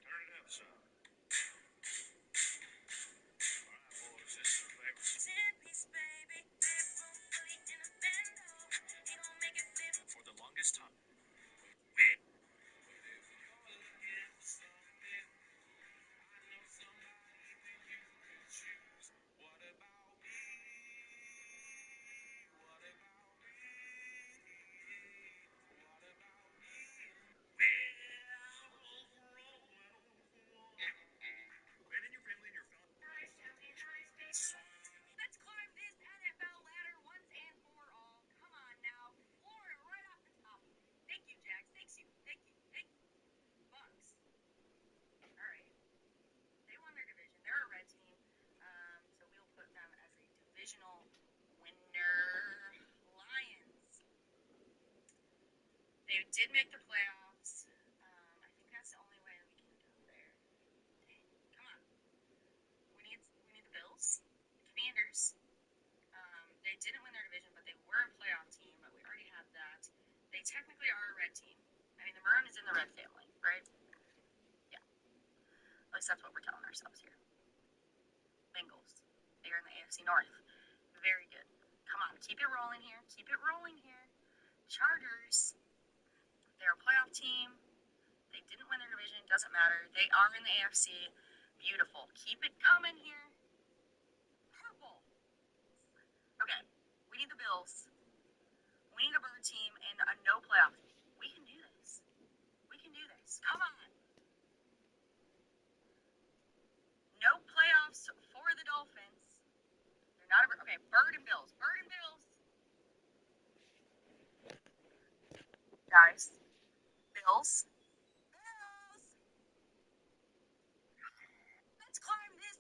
[SPEAKER 5] Turn it up, son. Alright, boys, this is the favorite.
[SPEAKER 17] 10-piece, baby. Bedroom fully in a bando. He gon' make it flip
[SPEAKER 16] For the longest time.
[SPEAKER 17] Let's climb this NFL ladder once and for all. Come on now. Florida right off the top. Thank you, Jax. Thank you. Thank you. Thank you. Bucks. All right. They won their division. They're a red team. So we'll put them as a divisional winner. Lions. They did make the playoffs. I think that's the only way that we can go there. Come on. We need the Bills. Commanders. They didn't win their division, but they were a playoff team, but we already had that. They technically are a red team. I mean, the maroon is in the red family, right? Yeah. At least that's what we're telling ourselves here. Bengals. They're in the AFC North. Very good. Come on, keep it rolling here. Keep it rolling here. Chargers. They're a playoff team. They didn't win their division. Doesn't matter. They are in the AFC. Beautiful. Keep it coming here. Purple. Okay. We need the Bills. We need a bird team and a no playoff team. We can do this. We can do this. Come on. No playoffs for the Dolphins. They're not a bird. Okay, bird and Bills. Bird and Bills. Guys. Bills. Bills. Let's climb this.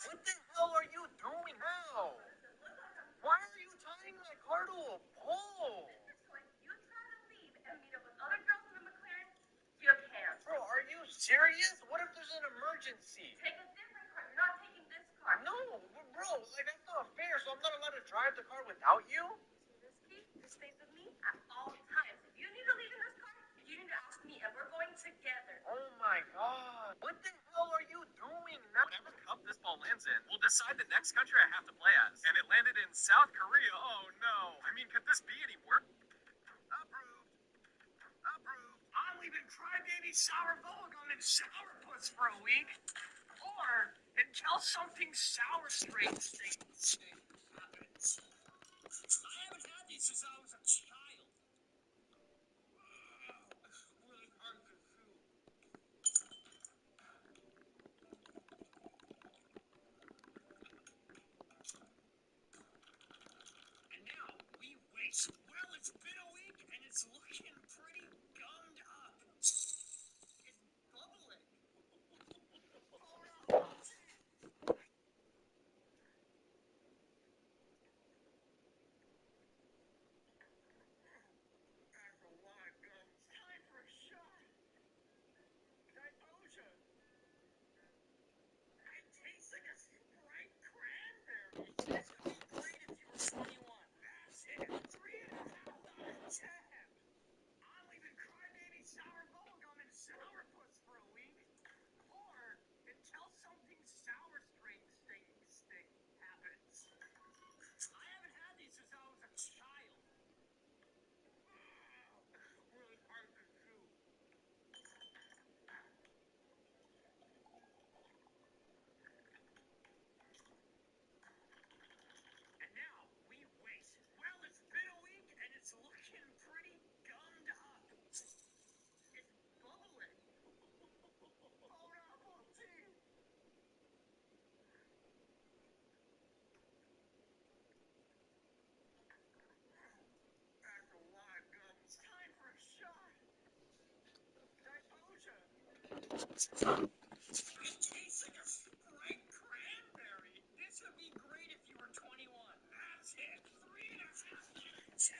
[SPEAKER 16] What the hell are you doing now? Why are you tying my car to a pole?
[SPEAKER 17] You try to leave and meet up with other girls in the McLaren, you can't.
[SPEAKER 16] Bro, are you serious? What if there's an emergency?
[SPEAKER 17] Take a different car. You're not taking this car.
[SPEAKER 16] No, bro, like that's not fair, so I'm not allowed to drive the car without you?
[SPEAKER 17] Risky. You stay with me at all times. If you need to leave in this car, you need to ask me, and we're going together.
[SPEAKER 16] Oh my god. What the hell are you doing now? Whatever cup this ball lands in will decide the next country I have to play as. And it landed in South Korea. Oh no. I mean, could this be any worse? Approved. Approved. I'm leaving crybaby sour bubblegum and sourpuss for a week. Or until something sour straight happens. I haven't had these since I was a child. Really hard to chew. And now we wait. Well, it's been a week and it's looking pretty gummed up. It's bubbling. That's a lot of gum. Time for a shot. Diposia. It tastes like a Sprite cranberry. This would be great if you were 21. That's it. 3.5 out of 10. I'm leaving crybaby sour bubblegum and sourpuss for a week. Or until something sour straight happens. I haven't had these since I was a child. Really hard to chew. And now we wait. Well, it's been a week and it's looking pretty gummed up. It's bubbling. Pineapple tea. That's a lot of gum. It's time for a shot. Diposia. It tastes like a Sprite cranberry. This would be great if you were 21. That's it. 3.5 out of 10.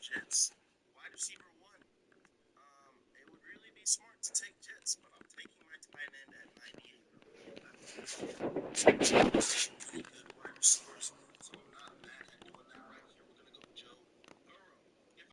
[SPEAKER 16] Jets. Wide receiver 1. It would really be smart to take Jets, but I'm taking my tight end at 98.